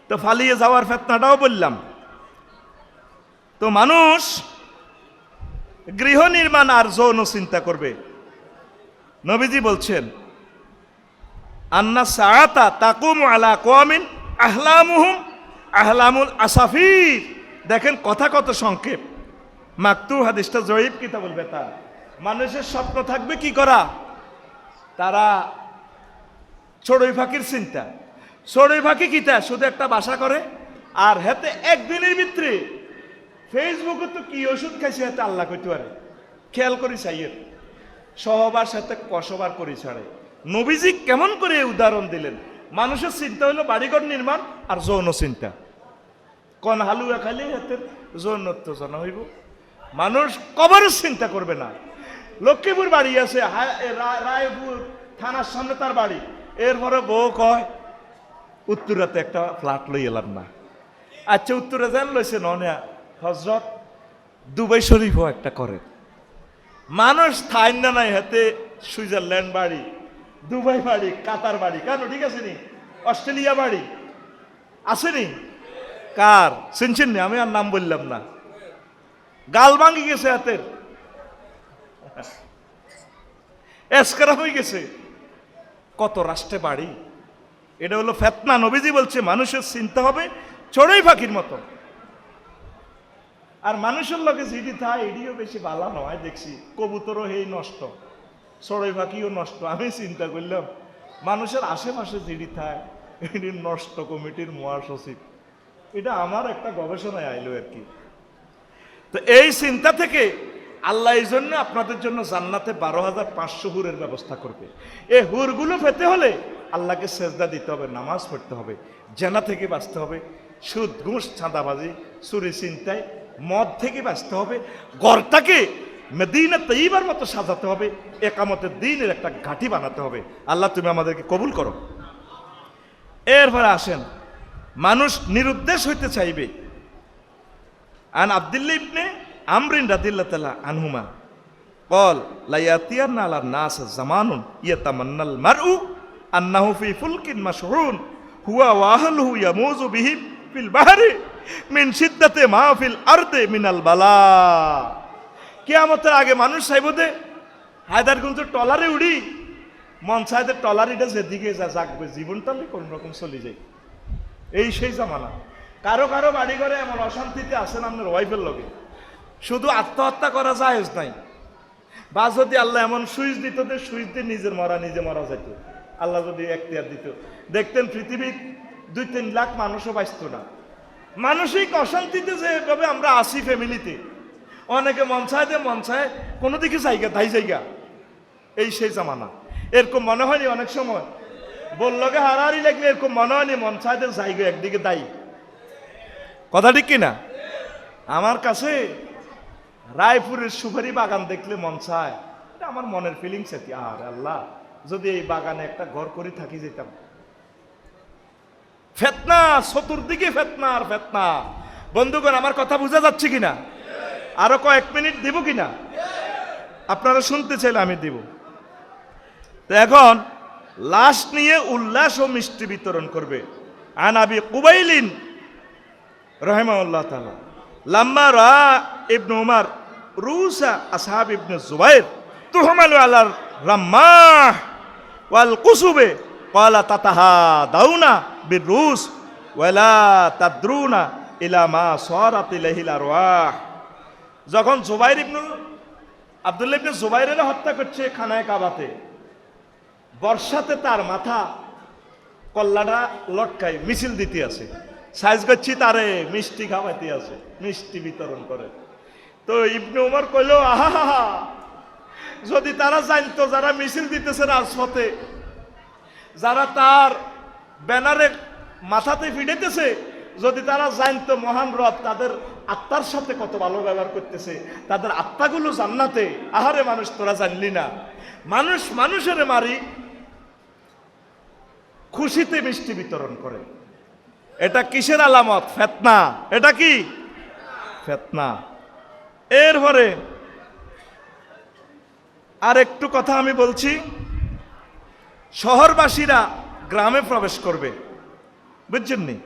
তো ফালিয়ে যাওয়ার ফিতনাটাও বললাম। তো মানুষ গৃহ নির্মাণ আর যৌন চিন্তা করবে। নবীজি বলছেন আন্না সাআতা তাকুমু আলা কওমিন আহলামুহুম আহলামুল আসাফির। দেখেন কথা কত সংক্ষেপ, মাকতু, হাদিসটা জয়ীফ কিতাবুল বেতান। মানুষের স্বপ্ন থাকবে কি করা? তারা চড়ুই পাখির চিন্তা। চড়ুই পাখি কিতা শুধু একটা বাসা করে, আর হেতে একদিনের ভিতরে ফেসবুকে তো কি ওষুধ খাইছে হাতে আল্লাহ কইতে পারে। খেয়াল করি চাইয়ের সহবার সাথে কসবার করি ছাড়ে। নবীজি কেমন করে উদাহরণ দিলেন? মানুষের চিন্তা হলো বাড়িঘর নির্মাণ আর যৌন চিন্তা। কোন হালুয়া খাইলে হাতের যৌনত্ব জানা হইব। মানুষ কবরের চিন্তা করবে না। লক্ষ্মীপুর বাড়ি আছে, রায়পুর থানার সামনে তার বাড়ি। এরপরে বউ কয় উত্তরাতে একটা ফ্ল্যাট লই এলাম না। আচ্ছা উত্তরে যান লইছে নয়া হজরত দুবাই শরীফও একটা করে। মানুষ থাইন না নাই হাতে সুইজারল্যান্ড বাড়ি, দুবাই বাড়ি, কাতার বাড়ি। কেন ঠিক আছে নি? অস্ট্রেলিয়া বাড়ি আসেনি? কার চিনছেন নি? আমি আর নাম বললাম না। গাল ভাঙি গেছে হাতের, এসকারা হয়ে গেছে। কত রাষ্ট্রে বাড়ি। এটা হলো ফিতনা। নবীজি বলছে মানুষের চিন্তা হবে চড়ুই পাখির মতো। আর মানুষের লোকে যেটি থাকে এটিও বেশি ভালো নয়। দেখছি কবুতরও হেই নষ্ট, চড়ুই পাখিও নষ্ট। আমি চিন্তা করলাম মানুষের আশেপাশে যেটি থাকে এটি নষ্ট। কমিটির মহাসচিব, এটা আমার একটা গবেষণায় আইলো আর কি। তো এই চিন্তা থেকে আল্লাহ এই জন্য আপনাদের জন্য জান্নাতে 12,500 হুরের ব্যবস্থা করবে। এই হুরগুলো পেতে হলে আল্লাহকে সেজদা দিতে হবে, নামাজ পড়তে হবে, জেনা থেকে বাঁচতে হবে, সুদ ঘুষ চাঁদাবাজি চুরি চিন্তায় মদ থেকে বাঁচতে হবে, ঘরটাকে মদিনা তৈবার মতো সাজাতে হবে, একামতের দিনের একটা ঘাঁটি বানাতে হবে। আল্লাহ তুমি আমাদেরকে কবুল করো। এরপরে আসেন, মানুষ নিরুদ্দেশ হইতে চাইবে। আন আব্দুল্লাহ ইবনে আমরিন রাদিয়াল্লাহু তাআলা আনহুমা قال لا يأتين على الناس زمان يتمنى المرء أنه في فلك مشحون هو وأهله يموج بهم في البحر من شدة ما في الأرض من البلاء। কিয়ামতের আগে মানুষ চাইব দে হায়দারগঞ্জের টলারে উড়ি, মন চাইতে টলারিটা যেদিকে যাকবে জীবনটালে কোন রকম চলে যায়। এই সেই জামানা। কারো কারো বাড়ি ঘরে এমন অশান্তিতে আছেন আপনার ওয়াইফের লগে, শুধু আত্মহত্যা করা জায়েজ নাই, বা যদি আল্লাহ এমন সুইচ দিত যে সুইচ দিয়ে নিজে মরা যেত, আল্লাহ যদি এখতিয়ার দিত, দেখতেন পৃথিবীর 2-3 লাখ মানুষও বাঁচত না। মানসিক অশান্তিতে যেভাবে আমরা আসি ফ্যামিলিতে, অনেকে মন চায় কোনো দিকে জায়গা এই সেই জামানা। এরকম মনে হয়নি অনেক সময় বললকে হারাহারি লাগলে এরকম মনে হয়নি মন চাইদের জায়গা একদিকে দায়ী, কথা ঠিক কিনা? আমার কাছে রায়পুরের সুপারি বাগান দেখলে মন চায়, আমার মনের ফিলিংস এটি, আর আল্লাহ যদি এই বাগানে একটা ঘর করে থাকি যেতাম। ফেতনা, চতুর্দিকে ফেতনা আর ফেতনা। বন্ধুগণ, আমার কথা বোঝা যাচ্ছে কিনা? আরো কয়েক মিনিট দিব কিনা? আপনারা শুনতে চাইলে আমি দিব। তো এখন লাশ নিয়ে উল্লাস ও মিষ্টি বিতরণ করবে। আনাবি কুবাইলিন রহিমাহুল্লাহ তাআলা লাম্মা রা ইবনে উমর রুসা আসহাব ইবনে জুবাইর তুহমালু আলার রাম্মাহ ওয়াল কুসুবে ক্বালা তাতাহাদাউনা বিরুস ওয়ালা তাদরুনা ইলা মা সারাত ইলাইহিল আরওয়াহ। যখন আব্দুল্লাহ ইবনে জুবাইরের হত্যা করছে খানায় কাবাতে, বর্ষাতে তার মাথা কল্লাটা লটকায় মিছিল দিতে আছে, সাইজ করছি তারে মিষ্টি খাওয়াইতে আছে, মিষ্টি বিতরণ করে। তো ইবনে উমর কইল, আহা, যদি তারা জানতো যারা মিছিল দিতেছে রাজপথে, যারা তার ব্যানারে মাথাতে ফিডেতেছে, যদি তারা জানতো মহান রব তাদের আত্মার সাথে কত ভালো ব্যবহার করতেছে, তাদের আত্মাগুলো জান্নাতে। আহারে মানুষ, তোরা জানলি না, মানুষ মানুষের মারি খুশিতে মিষ্টি বিতরণ করে। এটা কিসের আলামত? ফেতনা। এটা কি ফেতনা? এরপরে আর একটু কথা আমি বলছি। শহরবাসীরা গ্রামে প্রবেশ করবে, বুঝছেন নি?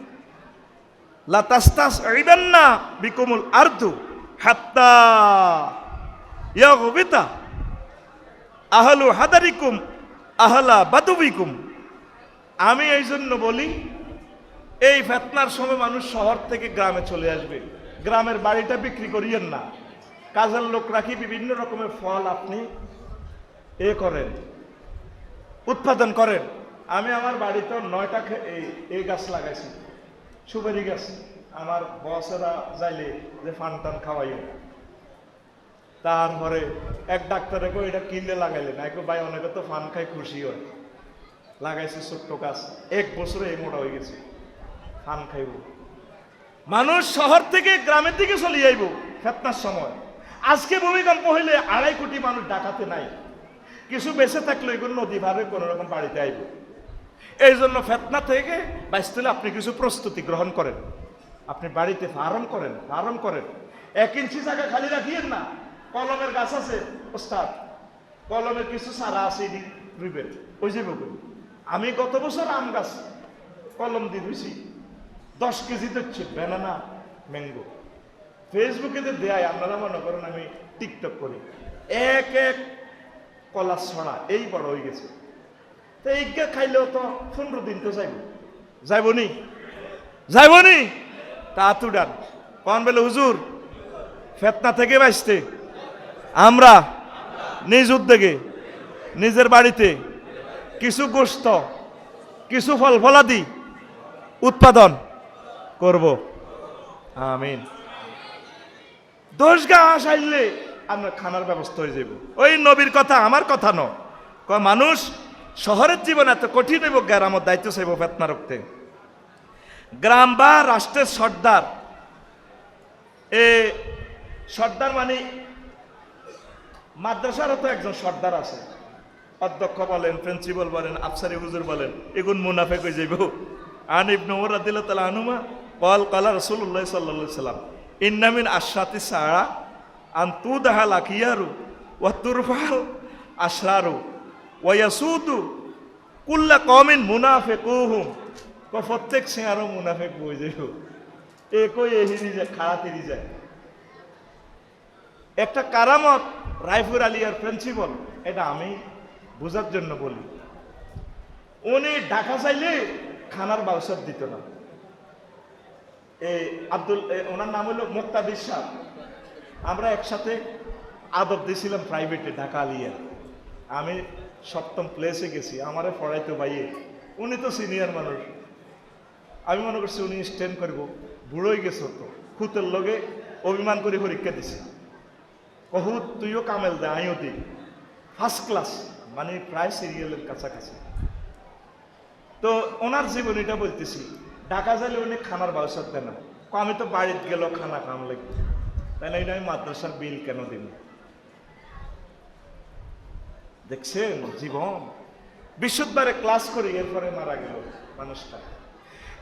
লা তাস্তাসইবান্না বিকুমুল আরদু হাত্তা ইয়াগবিতা আহলু হাদারিকুম আহলা বাদুবিকুম। আমি এই জন্য বলি, এই ফেতনার সময় মানুষ শহর থেকে গ্রামে চলে আসবে। গ্রামের বাড়িটা বিক্রি করিয়েন না, কাজের লোক রাখি, বিভিন্ন রকমের ফল আপনি করেন, উৎপাদন করেন। আমি আমার বাড়িতে 9টা এই গাছ লাগাইছি, সুপারি গাছ। আমার বসেরা যাইলে যে ফান টান খাওয়াইও। তারপরে এক ডাক্তারে কো এটা কিনলে লাগাইলেন, ভাই অনেকে তো ফান খাই খুশি হয়, লাগাইছি ছোট্ট গাছ, 1 বছরে এই মোটা হয়ে গেছে, ফান খাইব। মানুষ শহর থেকে গ্রামের দিকে চলে যাইব ফেতনার সময়। আজকে ভূমিকম্প হইলে 2.5 কোটি মানুষ ডাকাতে নাই, কিছু বেঁচে থাকলে এগুলো নদী ভাবে কোন রকম বাড়িতে আইব। এই জন্য ফেতনা থেকে বাঁচতে হলে আপনি কিছু প্রস্তুতি গ্রহণ করেন, আপনি বাড়িতে ফার্ম করেন। 1 ইঞ্চি জায়গা খালি রাখিয়েন না। কলমের গাছ আছে ওস্তাদ, কলমের কিছু চারা আছে, রুইবেন, ওই যে আমি গত বছর আম গাছ কলম দিয়ে রুইছি, 10 কেজি দিচ্ছে ব্যানানা ম্যাঙ্গো। ফেসবুকে দেয়, আপনারা মনে করেন আমি টিকটক করি, এক কলা ছড়া এই বড় হয়ে গেছে। তো এইটা খাইলেও তো 15 দিন তো যাইবনি তা তুডান কন বলে হুজুর ফেতনা থেকে বাঁচতে আমরা নিজ উদ্যোগে নিজের বাড়িতে কিছু গোশত, কিছু ফলাদি উৎপাদন করব। আমিন। 10 গাছ আইলে আমরা খানার ব্যবস্থা হয়ে যাব। ওই নবীর কথা, আমার কথা ন। মানুষ শহরের জীবন এত কঠিন হইব, গ্রামের দায়িত্ব চাইব ফেতনা রুখতে। গ্রাম বা রাষ্ট্রের সর্দার, সর্দার মানে মাদ্রাসারও তো একজন সর্দার আছে, অধ্যক্ষ বলেন, প্রিন্সিপাল বলেন, আফসারি হুজুর বলেন, এগুন মুনাফেক হয়ে যাইব। আন ইবনে উমর রাদিয়াল্লাহু তাআলা আনহুমা ক্বালা রাসূলুল্লাহ সাল্লাল্লাহু আলাইহি সাল্লাম ইন্না মিন আশরাতি সাআ আন তুদহাল আকিয়ারু ওয়া তুরফাল আশরারু ওয়া ইয়াসুদু কুল্লা কওমিন মুনাফিকুহুম। প্রত্যেক সেয়ারও মুনাফিক হয়ে যাইব, কই এহিরি যায়, খারাতিরি যায়। একটা কারামত রায়পুর আলিয়ার প্রিন্সিপাল, এটা আমি বোঝার জন্য বলি। উনি ঢাকা চাইলে খানার ব্যবস্থা দিত না। এই ওনার নাম হলো মুক্তাদির সাহেব। আমরা একসাথে আদব দিয়েছিলাম প্রাইভেটে ঢাকা আলিয়া। আমি 7ম প্লেসে গেছি, আমারে পড়াইতো ভাইয়ে। উনি তো সিনিয়র মানুষ, আমি মনে করছি উনি স্ট্যান্ড করব। বুড়োই গেছো তো, খুতের লগে অভিমান করে পরীক্ষা দিছে। কহুত তুইও কামেল দে, আমিও দিই। ফার্স্ট ক্লাস, মানে প্রায় সিরিয়ালের কাছাকাছি। তো ওনার জীবনীটা বলতেছি। ঢাকা যাইলে উনি খানার ব্যবস্থা দেয় না। আমি তো বাড়িতে গেল খানা খাম লাগবে, তাহলে এটা আমি মাদ্রাসার বিল কেন দিব? দেখছেন জীবন। বিশুদ্ধবারে ক্লাস করি, এরপরে মারা গেল মানুষটা।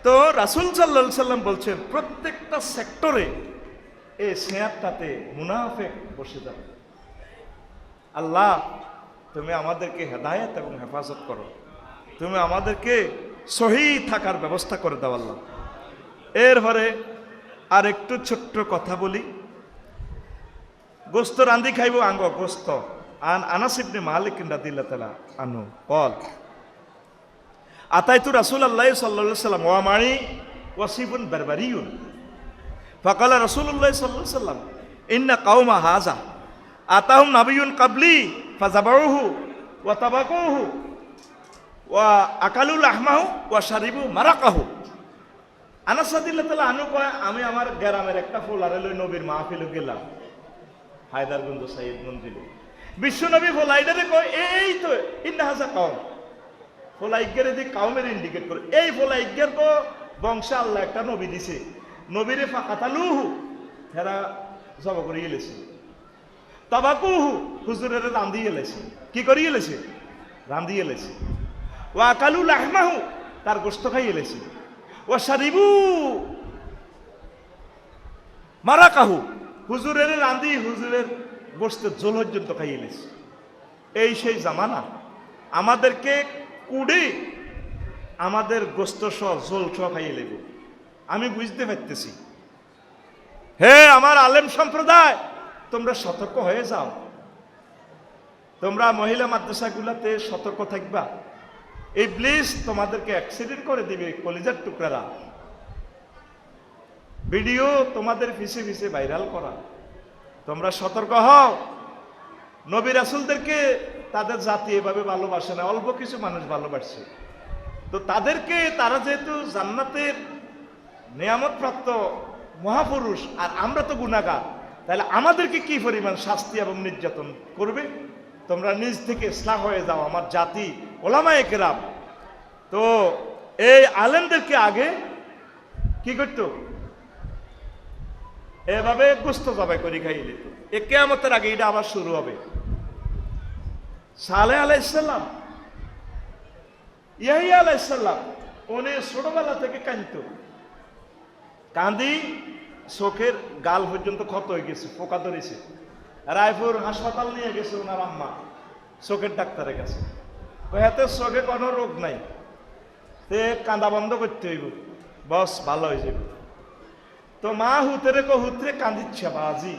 তো রাসূল সাল্লাল্লাহু আলাইহি সাল্লাম বলছেন প্রত্যেকটা সেক্টরে এই সিয়ারটাতে মুনাফিক বসে যাবে। আল্লাহ তুমি আমাদেরকে হেদায়েত এবং হেফাজত করো, তুমি আমাদেরকে সহি থাকার ব্যবস্থা করে দাও আল্লাহ। এরপরে আর একটু ছোট্ট কথা বলি। গোস্ত রান্ধি খাইব আঙ্গ গোস্ত। আনাস ইবনে মালিক রাদিয়াল্লাহু তাআলা আনহু বল, আতাইতু রাসূলুল্লাহ সাল্লাল্লাহু আলাইহি ওয়াসাল্লাম ওয়া মাই ওয়াসিফুন বারবারিয়ুন ফাকালা রাসূলুল্লাহ সাল্লাল্লাহু আলাইহি ওয়াসাল্লাম ইন্না কাওমা হাযা আতাহুম নাবিয়্যুন ক্বাবলি ফাযাবাউহু ওয়া তাবাকুহু ওয়া আকালু লাহমাহু ওয়া শারিবু মারাকাহু। আনাস রাদিয়াল্লাহু তাআলা আনহু কয়, আমি আমার গ্রামের একটা ফোলারে লই নবীর মাহফিলে গেলাম, হায়দারগঞ্জ সাইয়দ মন্দিরে। বিশ্বনবী ফোলাইডারে কয়, এই তো ইন্না হাযা কওম। ফোলাইগের দি কাউমের ইন্ডিকেট করে, এই ফোলাইগের তো বংশে আল্লাহ একটা নবী দিছে। নবীরে ফাকাতালুহু, হেরা জব করে গেলেছে। তাবাকুহু, হুজুরের রান্ধিয়ে এলেছে। কি করিয়ে এলেছে? রান্ধিয়ে এলেছে। ওয়া আকালু লাহমাহু, তার গোশত খাই এলেছে। ওয়া শারিবু মারাকাহু, হুজুরের রান্ধি হুজুরের গোশতের ঝোল পর্যন্ত খাই এলেছে। এই সেই জামানা। আমাদেরকে কুড়ি আমাদের গোস্ত সহ ঝোল সহ খাইয়ে লেব। আমি বুঝতে পারতেছি। হে আমার আলেম সম্প্রদায়, তোমরা সতর্ক হয়ে যাও। তোমরা মহিলা মাদ্রাসাগুলোতে সতর্ক থাকবা। ইবলিস তোমাদেরকে অ্যাক্সিডেন্ট করে দিবে, কলিজার টুকরারা। ভিডিও তোমাদের পিছে পিছে ভাইরাল করা। তোমরা সতর্ক হও। নবী রাসূলদেরকে তাদের জাতি এভাবে ভালোবাসে না, অল্প কিছু মানুষ ভালোবাসছে। তো তাদেরকে, তারা যেহেতু জান্নাতের নিয়ামত প্রাপ্ত মহাপুরুষ, আর আমরা তো গুনাহগার, তাহলে আমাদেরকে কি পরিমাণ শাস্তি এবং নির্যাতন করবে? তোমরা নিজ থেকে ইসলাহ হয়ে যাও আমার জাতি ওলামায়ে কেরাম। তো এই আলেমদেরকে আগে কি করতো? এভাবে গোস্ত জবাই করে খাইয়ে দিত। এ কিয়ামতের আগে এটা আবার শুরু হবে। সালেহ আলাইহিস সালাম, ইয়াহইয়া আলাইহিস সালাম, উনি ছোটবেলা থেকে কাঁদতো। কান্দি চোখের গাল পর্যন্ত ক্ষত হয়ে গেছে, পোকা ধরেছে। রায়পুর হাসপাতাল নিয়ে গেছে ওনার আম্মা চোখের ডাক্তারের কাছে। হাতে চোখে কোনো রোগ নাই, তে কান্দা বন্ধ করতে হইব, বস ভালো হয়ে যাবে। তো মা হুতরে হুতরে কান্দিচ্ছে বাজি।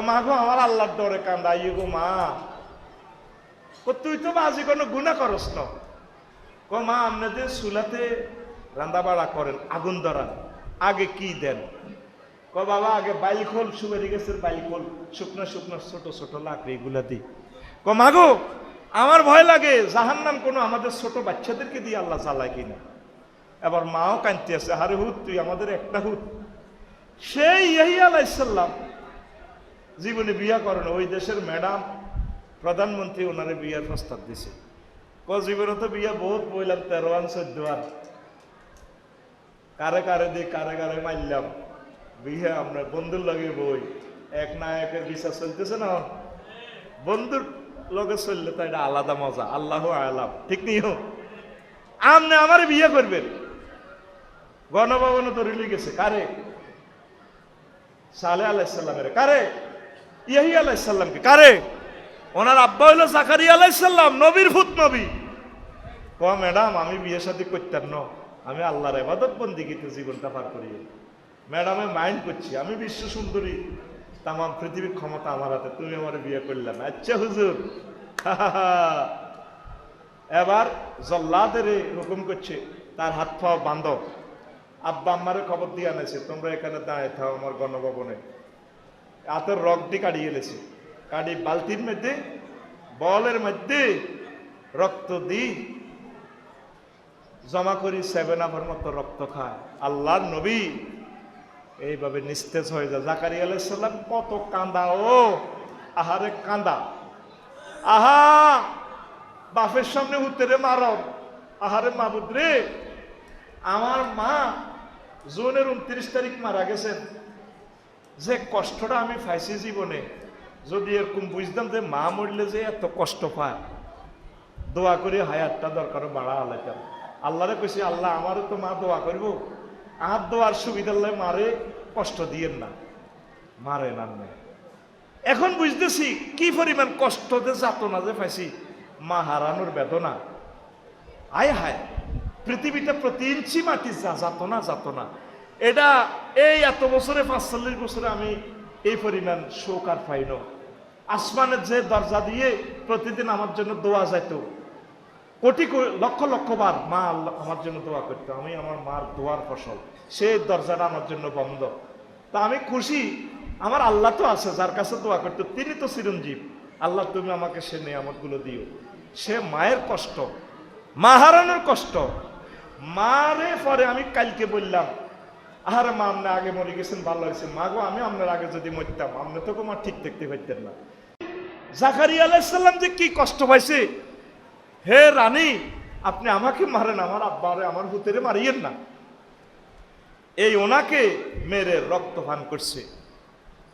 মা গো আমার আল্লাহর ডরে কান্দাই গো মা। তুই তো বাজি কোনো গুনাহ করস না। মা আপনাদের চুলাতে রান্না বাড়া করেন, আগুন ধরান, আগে কি দেন? বাবা আগে বাইল খোল, সুপারি গাছের বাইল খোল, শুকনো শুকনো ছোট ছোট লাকড়ি এগুলা দিই। মা গো আমার ভয় লাগে জাহান্নাম কোনো আমাদের ছোট বাচ্চাদেরকে দিয়ে আল্লাহ জ্বালায় কিনা। এবার মাও কাঁদতে আছে, আরে হুত তুই আমাদের একটা হুত। সেই ইয়াহইয়া আলাইহিস সালাম জীবনে বিয়া করেন, ওই দেশের ম্যাডাম প্রধানমন্ত্রী ওনারে বিয়ার প্রস্তাব দিছে। জীবনে তো বিয়া বহুত বইলাম, 13 14 কারে কারে দিয়ে কারে কারে মারলাম। বিয়ে আমরা বন্ধুর লগে বই, এক নায়কের বিচার চলতেছে না, বন্ধুর লগে চললে তো এটা আলাদা মজা। আল্লাহ আলাম, ঠিক নেই? আমনে আমার বিয়ে করবেন, গণভবনে ধরে লিখেছে কারে? সালেহ আলাইহিস সালামের। কারে? ইয়াহইয়া আলাইহিস সালামকে। কারে? ওনার আব্বা হইল জাকারিয়া আলাইহিস সালাম, নবীর ফুত নবী। ম্যাডাম আমি বিয়ে শাদী করতাম না, আমি আল্লাহর ইবাদত বন্দেগীতে জীবনটা পার করি। ম্যাডামে মাইন্ড করছি, আমি বিশ্ব সুন্দরী, তাম পৃথিবীর ক্ষমতা আমার হাতে, তুমি আমার বিয়ে করলাম। আচ্ছা হুজুর, এবার জল্লাদের হুকুম করছে তার হাত পা বান্ধ। আব্বা আম্মারে খবর দিয়ে আনেছে, তোমরা এখানে দাঁড়িয়ে থাও আমার গণভবনে। হাতের রক্তটি কাটিয়ে গেলেছে, কাটি বালতির মধ্যে বলের মধ্যে রক্ত দিই জমা করি, 7 মতো রক্ত খায়। আল্লাহর নবী এইভাবে নিস্তেজ হয়ে যায়। জাকারিয়া আলাইহিস সালাম কত কান্দা, ও আহারে কান্দা, আহা বাপের সামনে উত্তরে মারো, আহারে মাবুদ রে, আমার মা জুনের 29 তারিখ মারা গেছেন, যে কষ্টটা আমি পাইছি জীবনে, যদি এরকম বুঝতাম যে মা মরলে যে এত কষ্ট পায়, দোয়া করে হায়াতটা দরকার বাড়া আলাইতাম। আল্লাহরে কইছি, আল্লাহ আমারও তো মা দোয়া করব, আর দোয়ার সুবিধা মারে কষ্ট দিয়েন না, মারে না। এখন বুঝতেছি কি পরিমাণ কষ্ট যে যাতনা যে পাইছি, মা হারানোর বেদনা। আয় হায়, পৃথিবীটা প্রতি ইঞ্চি মাটি যাতনা যাতনা। এটা এই এত বছরে 45 বছরে আমি এই পরিমাণ শোক আর পাই না। আসমানের যে দরজা দিয়ে প্রতিদিন আমার জন্য দোয়া যাইতো, কোটি লক্ষ লক্ষ বার মা আমার জন্য দোয়া করতো, আমি আমার মার দোয়ার ফসল, সেই দরজাটা আমার জন্য বন্ধ। তা আমি খুশি, আমার আল্লাহ তো আছে যার কাছে দোয়া করতো, তিনি তো চিরঞ্জীব। আল্লাহ তুমি আমাকে সে নিয়ামতগুলো দিও। সে মায়ের কষ্ট, মা হারানোর কষ্ট, মারে পরে আমি কালকে বললাম, আরে মা আপনি আগে মরে গেছেন, ভালো হয়েছে, মা গো আমি আপনার আগে যদি মরতাম আপনি তো তোমার ঠিক দেখতে পাইতেন না। জাকারিয়া আলাইহিস সালাম যে কি কষ্ট পাইছে, হে রানী আপনি আমাকে মারেন, আমার আব্বারে আমার ভূতেরে মারিয়েন না। এই ওনাকে মেরে রক্ত পান করছে।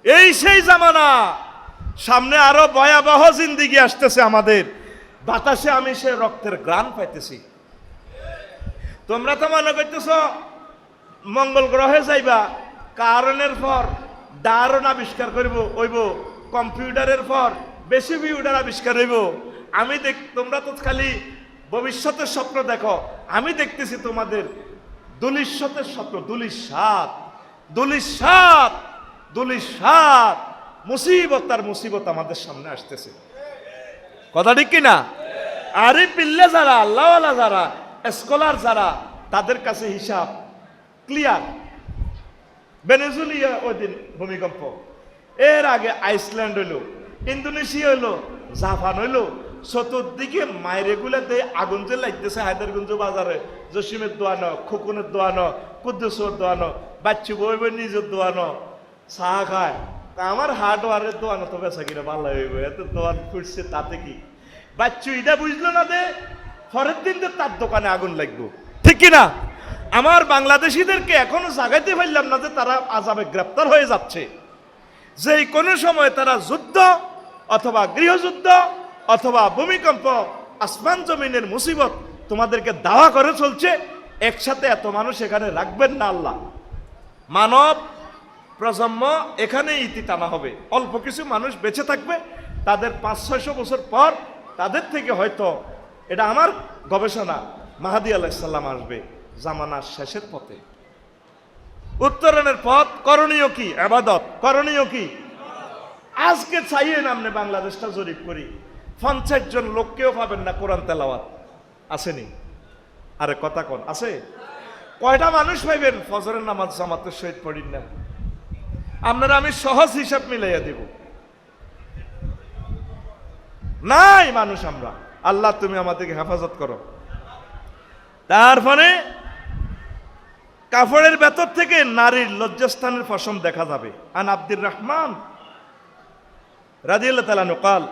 এই সেই জামানা, সামনে আরো ভয়াবহ জিন্দেগি আসতেছে আমাদের। বাতাসে আমি সে রক্তের গ্রাণ পাইতেছি। তোমরা তো মনে করতেছ মঙ্গল গ্রহে যাইবা, কারণের পর দারুণ আবিষ্কার করব হইব, কম্পিউটারের পর বেশি বিউটার আবিষ্কার হইব। আমি তোমরা তো খালি ভবিষ্যতের স্বপ্ন দেখো, আমি দেখতেছি তোমাদের দুলিশ্বতের স্বপ্ন। দুলিশাত মুসিবত আর মুসিবত আমাদের সামনে আসতেছে। কথা ঠিক কিনা? আরে পিল্লে যারা, আল্লাহওয়ালা যারা, স্কলার যারা, তাদের কাছে হিসাব ক্লিয়ার। ভেনেজুয়েলা ওই দিন ভূমিকম্প, এর আগে আইসল্যান্ড হইলো, ইন্দোনেশিয়া হইলো, জাপান হইলো, চতুর্দিকে মায়ের গুলাতে আগুন যে লাগতেছে। হায়দারগঞ্জ বাজারে জসিমের দোয়ানো, খোকনের দোয়ানো, কুদ্দুসের দোয়ানো, বাচ্চু বই বই নিজের দোয়ানো, চা খায়। আমার হার্ডওয়ারের দোয়ানো তো বেচা কিনা ভালো হইব, এত দোয়ান ফুটছে তাতে কি। বাচ্চু এটা বুঝলো না যে পরের দিন তো তার দোকানে আগুন লাগবো, ঠিক কিনা? আমার বাংলাদেশিদেরকে এখনো জাগাইতে পারলাম না যে তারা আযাবে গ্রেপ্তার হয়ে যাচ্ছে, যে কোনো সময় তারা যুদ্ধ অথবা গৃহযুদ্ধ অথবা ভূমিকম্প, আসমান জমিনের মুসিবত তোমাদেরকে দাওয়া করে চলছে। একসাথে এত মানুষ এখানে রাখবেন না আল্লাহ। মানব প্রজন্ম এখানে ইতি টানা হবে, অল্প কিছু মানুষ বেঁচে থাকবে, তাদের 500-600 বছর পর তাদের থেকে হয়তো, এটা আমার গবেষণা, মাহাদী আলাইহিস সালাম আসবে জামানার শেষের পথে। উত্তরণের পথ করণীয় কি? ইবাদত। করণীয় কি? আজকে চাইয়ে নামনে বাংলাদেশটা জরিপ করি, 50 জন লোককেও পাবেন না কোরআন তেলাওয়াত। আসেনি? আরে কথা কোন আছে? কয়টা মানুষ পাইবেন ফজরের নামাজ জামাতের সহিত পড়িন না? আপনারা আমি সহজ হিসাব মিলাইয়া দেব, নাই মানুষ আমরা। আল্লাহ তুমি আমাদেরকে হেফাজত করো। তারপরে কাপড়ের ভেতর থেকে নারীর লজ্জাস্থানের পশম দেখা যাবে। আন আব্দুর রহমান রাদিয়াল্লাহু তাআলা আনহু قال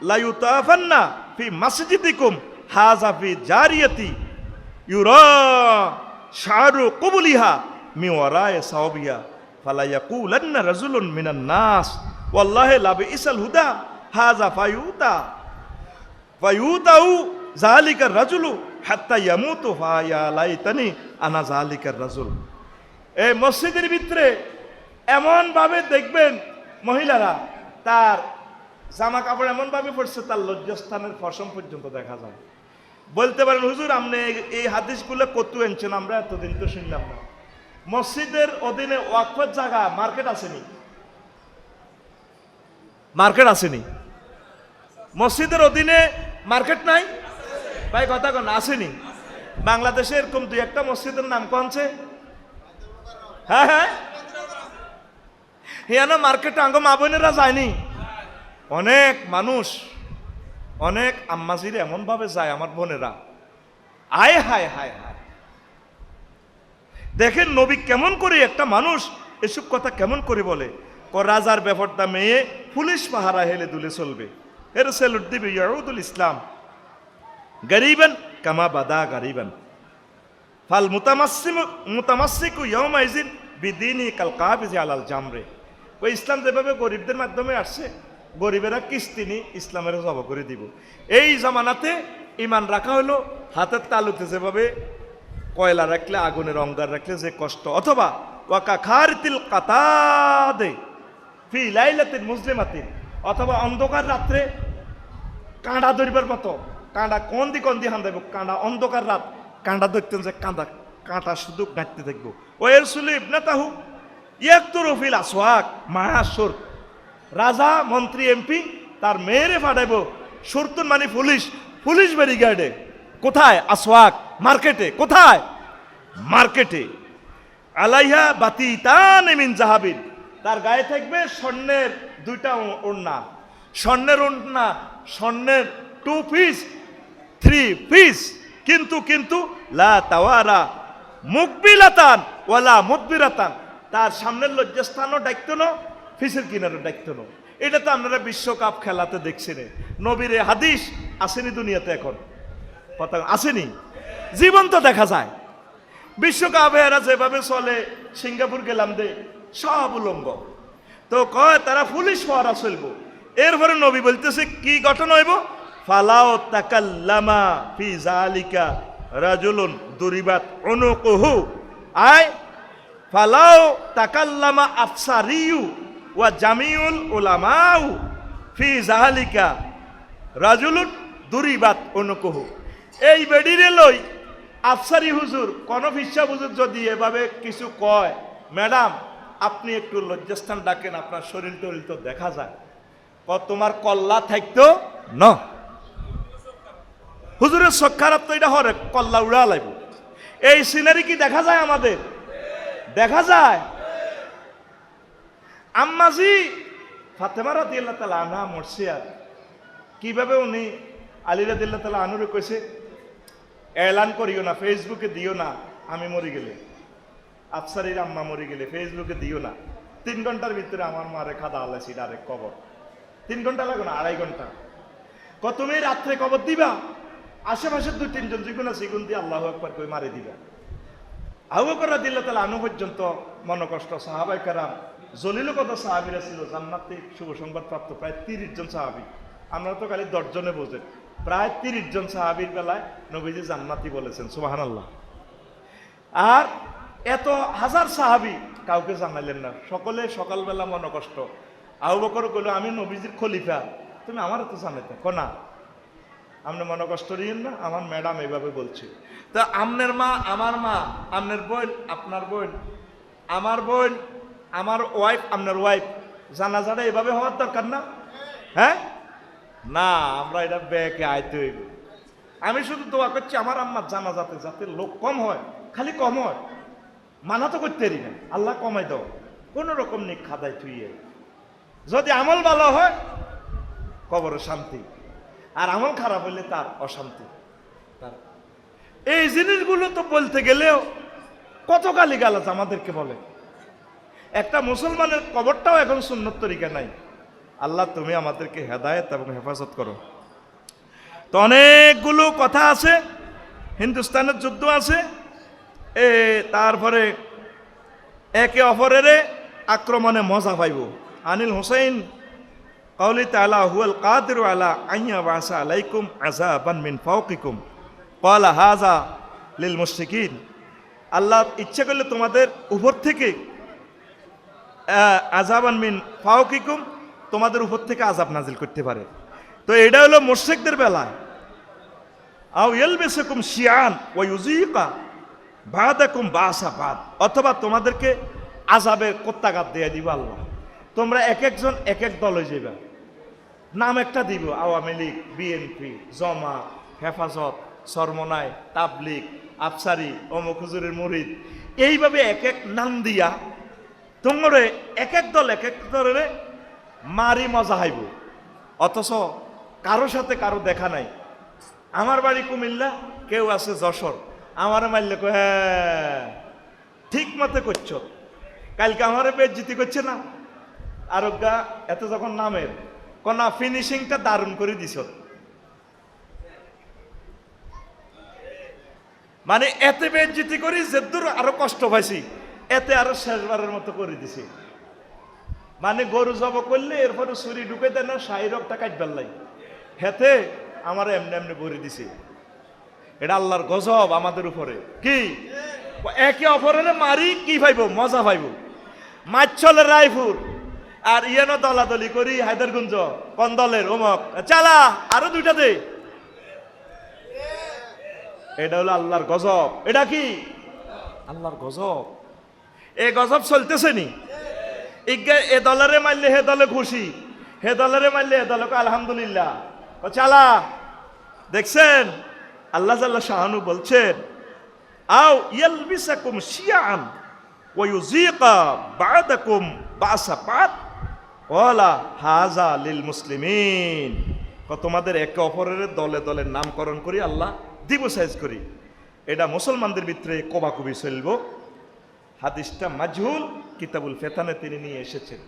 لا يطافن في مسجدكم هذا في جاريتي يرى شعر قبلها من وراء ثوبها فلا يقولن رجل من الناس والله لا بئس الهدى هذا فيؤتى ذلك الرجل হাত্তা ইয়ামুতু ফায়া লাইতানি আনা যালিকার রাজুল। এই মসজিদের ভিতরে এমন ভাবে দেখবেন মহিলারা, তার জামা কাপড় এমন ভাবে পড়ছে তার লজ্জাস্থানের পশম পর্যন্ত দেখা যায়। বলতে পারেন হুজুর আপনি এই হাদিসগুলো কত এনেছেন, আমরা এতদিন তো শুনলাম না। মসজিদের অধীনে ওয়াকফের জায়গা মার্কেট আসেনি? মার্কেট আসেনি? মসজিদের অধীনে মার্কেট নাই? ভাই কথা কোন আসেনি? বাংলাদেশে এরকম দুই একটা মসজিদের নাম কোনছে? হ্যাঁ হ্যাঁ, হিয়ানো মার্কেটে আঙ্গ মা বোনেরা যায়নি, অনেক মানুষ, অনেক আম্মাজির এমন ভাবে যায় আমার বোনেরা, আয় হায় হায় হায়। দেখেন নবী কেমন করে একটা মানুষ এসব কথা কেমন করে বলে, রাজার ব্যাপারটা মেয়ে পুলিশ পাহারা হেলে দুলে চলবে, এর সেলুট দিবে ইয়াউদুল ইসলাম গরিবান কামা বাদা গরিবান ফাল মুতামাসসিকু ইয়াউমাইজিন বিদিনি কাল কাবিজি আলাল জামরে। ওই ইসলাম যেভাবে গরিবদের মাধ্যমে আসছে, গরিবেরা কিস্তি নি ইসলামের জব করে দিব। এই জামানাতে ইমান রাখা হলো হাতের তালুতে যেভাবে কয়লা রাখলে, আগুনের অঙ্গার রাখলে যে কষ্ট, অথবা ওয়াকা খারিতিল কাতাদে ফি লাইলাতিন মুসলিমাতিন, অথবা অন্ধকার রাত্রে কাঁডা ধরিবার মতো, কাঁডা কন্দি কন্দি হান্দাইব, কাঁডা অন্ধকার রাত কাঁডা ধরতেন যে কাঁটা শুধু গাঁটতে দেখবো। ওয়ের সুলিব নেতাহু ইয়াকতুরু ফিল আসওয়াক মাহাসুর, রাজা মন্ত্রী এমপি তার মেয়েরে ফাটাইব সুরতুন মানে পুলিশ, পুলিশ ব্যারিকেডে। কোথায়? আসওয়াক মার্কেটে। কোথায়? মার্কেটে। আলাইহা বাতিতান মিন জাহাবিন, তার গায়ে থাকবে স্বর্ণের দুইটা ওড়না, স্বর্ণের ওড়না, স্বর্ণের 2 পিস 3 পিস, কিন্তু লা তাওয়ারা মুকবিলাতান ওয়ালা মুদবিরাতান, তার সামনের লজ্জাস্থানও ডাকতো না, ফিসের কিনারও ডাকতো না। এটা তো আপনারা বিশ্বকাপ খেলাতে দেখছেন, নবীর হাদিস আসেনি দুনিয়াতে, এখন কথা আসেনি, জীবন্ত দেখা যায়। বিশ্বকাপে এরা যেভাবে চলে, সিঙ্গাপুর গেলাম দে সব উলঙ্গ, তো কয় তারা পুলিশ পাহারা চলবো। এরপরে নবী বলতেছে কি ঘটনা হইব, ফালাও তাকাল্লামা ফি জালিকা রাজুলুন দুরিবাত উনুকুহু, আয় ফালাও তাকাল্লামা আফসারিয়ু ওয়া জামিউল উলামাউ ফি জালিকা রাজুলুন দুরিবাত উনুকুহু। এই বেডিরে লই আফসারি হুজুর, কোন ফিসা হুজুর যদি এভাবে কিছু কয়, ম্যাডাম আপনি একটু লজ্জাস্থান ডাকেন, আপনার শরীর টরিল তো দেখা যায়, তোমার কল্লা থাকতো ন, হুজুরের চোখ খারাপ তো এটা হরে কল্লা উড়া লাগব। এই সিনারি কি দেখা যায় আমাদের? দেখা যায়। আম্মাজি ফাতেমা রাদিয়াল্লাহু তাআলা আনহা মরসিয়া, কিভাবে উনি আলী রাদিয়াল্লাহু তাআলা আনহুরে কইছে এলান করিও না, ফেসবুকে দিও না আমি মরে গেলে, আফসারির আম্মা মরে গেলে ফেসবুকে দিও না। 3 ঘন্টার ভিতরে আমার মারে খাদা আলাইছি ডাইরেক্ট কবর। 3 ঘন্টা লাগবে না, 2.5 ঘন্টা। তুমি রাত্রে কবর দিবা, আশেপাশের 2-3 জন যেগুন আছে সেগুন দিয়ে আল্লাহু আকবার কই মারে দিবা। আবু বকর রাদিয়াল্লাহু তাআলা আনহু পর্যন্ত মন কষ্ট, সাহাবায়ে কেরাম জলিল কত সাহাবীরা ছিল জান্নাতে শুভ সংবাদ প্রাপ্ত, প্রায় 30 জন সাহাবী। আমরা তো খালি 10 জনে বোঝেন, প্রায় 30 জন সাহাবীর বেলায় নবীজি জান্নাতি বলেছেন, সুবহানাল্লাহ। আর এত হাজার সাহাবী কাউকে জানাইলেন না, সকলে সকালবেলা মন কষ্ট। আবু বকর কইল আমি নবীজির খলিফা, তুমি আমার তো জানাইতে কোনা, আপনি মনে কষ্ট দিয়েন না, আমার ম্যাডাম এইভাবে বলছে। তা আপনার মা, আমার মা, আপনার বোন, আপনার বোন, আমার বোন, আমার ওয়াইফ, আপনার ওয়াইফ, জানাজাটা এভাবে হওয়ার দরকার না? হ্যাঁ না, আমরা এটা ব্যাকে আইতে হইব। আমি শুধু দোয়া করছি আমার আম্মার জানাজাতে যাতে লোক কম হয়, খালি কম হয়, মানা তো করতে পারি না, আল্লাহ কমাই দাও, কোন রকম নিক খাদাই থুইয়ে। যদি আমল ভালো হয় কবর শান্তি, আর আমল খারাপ হইলে তার অশান্তি। তার এই জিনিসগুলো তো বলতে গেলেও কত গালিগালাজ আমাদেরকে বলে। একটা মুসলমানের কবরটাও এখন সুন্নত তরিকা নাই। আল্লাহ তুমি আমাদেরকে হেদায়েত এবং হেফাজত করো। তো অনেকগুলো কথা আছে, হিন্দুস্তানের যুদ্ধ আছে, তারপরে একে অপরের আক্রমণে মজা পাইব। আনিল হুসাইন কাউলি তাআলা হুয়াল কাদিরু আলা আইয়া ওয়াসা আলাইকুম আযাবান মিন ফাওকিকুম ক্বালা হাযা লিল মুশরিকিন, আল্লাহ ইচ্ছা করলে তোমাদের উপর থেকে আযাবান মিন ফাওকিকুম, তোমাদের উপর থেকে আযাব নাজিল করতে পারে। তো এটা হলো মুশরিকদের বেলায়। আও ইয়ালবিসুকুম শিয়ান ওয়া ইউযীকা বাদাকুম বাসা বাদ, অথবা তোমাদেরকে আযাবের কত্তাঘাত দিয়ে দিব আল্লাহ, তোমরা এক একজন এক এক দল হয়ে যাবে, নাম একটা দিব, আওয়ামী লীগ, বিএনপি, জমা, হেফাজত, সরমনাই, তাবলিগ, আফসারি, অমুক হুজুরের মুরিদ, এইভাবে এক এক নাম দিয়া তোমরে এক এক দল এক এক দলের মারি মজা হাইব, অথচ কারো সাথে কারো দেখা নাই। আমার বাড়ি কুমিল্লা, কেউ আছে যশোর, আমার মারলে হ্যাঁ ঠিক মতো করছো, কালকে আমার বেজ্জিতি করছে না আরোগ্যা এত যখন নামের কনা ফিনিশিংটা দারুণ করে দিছ, মানে এতে বেজ্জিতি করি যেদূর আরো কষ্ট পাইছি, এতে আরো শেষবারের মতো করে দিছি। মানে গরু জব করলে এরপরে ছুরি ঢুকে দেয় না, শাহি রকটা কাটবার লাই, হেতে আমার এমনি এমনি ভরে দিছি। এটা আল্লাহর গজব আমাদের উপরে। কি একে অপরের মারি কি পাইব, মজা পাইব। মাছ চলে রায়পুর আর ইয়েনো দলাদলি করি হায়দারগঞ্জ, কোন দলের অমক চালা আরো দুইটা দে, এটা হলো আল্লাহর গজব। এটা কি আল্লাহর গজব? এ গজব চলতেছে নি? এ দলেরে মারলে হে দলে খুশি, হে দলেরে মারলে হে দলে আলহামদুলিল্লাহ চালা। দেখছেন আল্লাহ জাল্লা শাহানু বলছেন আও ইয়ালবিসাকুম শিয়াআন ওয়া ইউযীকা বা'দাকুম বা'সা বা'দ ওয়ালা হাযা লিল মুসলিমিন। তোমাদের একে অপরের দলে দলে নামকরণ করি আল্লাহ দিবসাইজ করি, এটা মুসলমানদের ভিতরে কোবাকুবি চলব। হাদিসটা মাজহুল, কিতাবুল ফেতানে তিনি নিয়ে এসেছেন।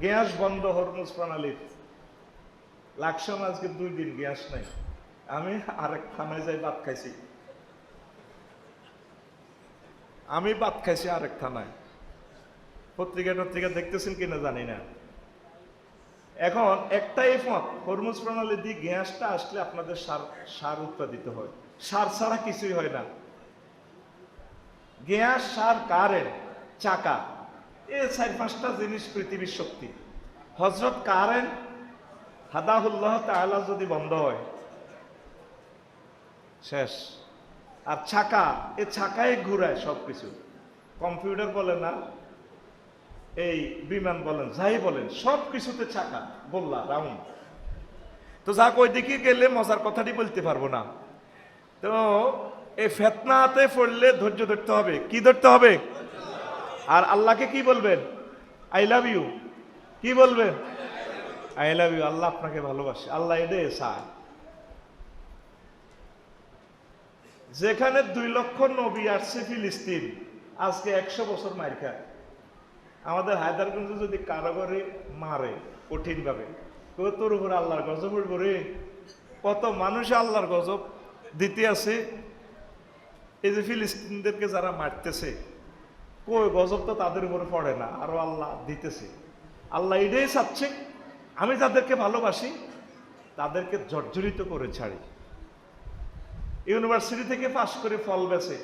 গ্যাস বন্ধ হরমুজ প্রণালীর লাকসাম আজকে 2 দিন গ্যাস নাই। আমি আরেক থানায় যাই ভাত খাইছি, আমি ভাত খাইছি আরেক থানায়, পত্রিকা টত্রিকা দেখতেছেন কিনা জানি না। এখন একটাই মত, হরমুজ প্রণালী দিয়ে গ্যাসটা আসলে আপনাদের সার উৎপাদিত হয়, সার ছাড়া কিছুই হয় না। গ্যাস, সার, কারেন্ট, চাকা, এই 4-5টা জিনিস পৃথিবীর শক্তি। হযরত কারেন্ট হাদাহুল্লাহ তাআলা যদি বন্ধ হয় শেষ। আর চাকা, এ চাকায় ঘুরায় সবকিছু, কম্পিউটার বলেন না, এই বিমান বলেন, যাই বলেন, সব কিছুতে চাকা বললা রাউন্ড। তো যাক ওই দিকে গেলে মজার কথাটি বলতে পারবো না। তো এই ফেতনাতে পড়লে ধৈর্য ধরতে হবে। কি ধরতে হবে? আর আল্লাহকে কি বলবেন? I love you. কি বলবেন? I love you. আল্লাহ আপনাকে ভালোবাসে, আল্লাহ এটাই চায়। যেখানে 2 লক্ষ নবী আসছে ফিলিস্তিন, আজকে 100 বছর মার খায়। আমাদের হায়দারগঞ্জে যদি কারাগারে মারে কঠিন ভাবে, তোর উপরে আল্লাহর গজব উঠবো রে। কত মানুষ আল্লাহর গজব দিতে আছে। এই যে ফিলিস্তিনদেরকে যারা মারতেছে, কই গজব তো তাদের উপরে পড়ে না, আরো আল্লাহ দিতেছে। আল্লাহ এটাই চাচ্ছে, আমি যাদেরকে ভালোবাসি তাদেরকে জর্জরিত করে ছাড়ি। ইউনিভার্সিটি থেকে পাশ করে ফল বেছে,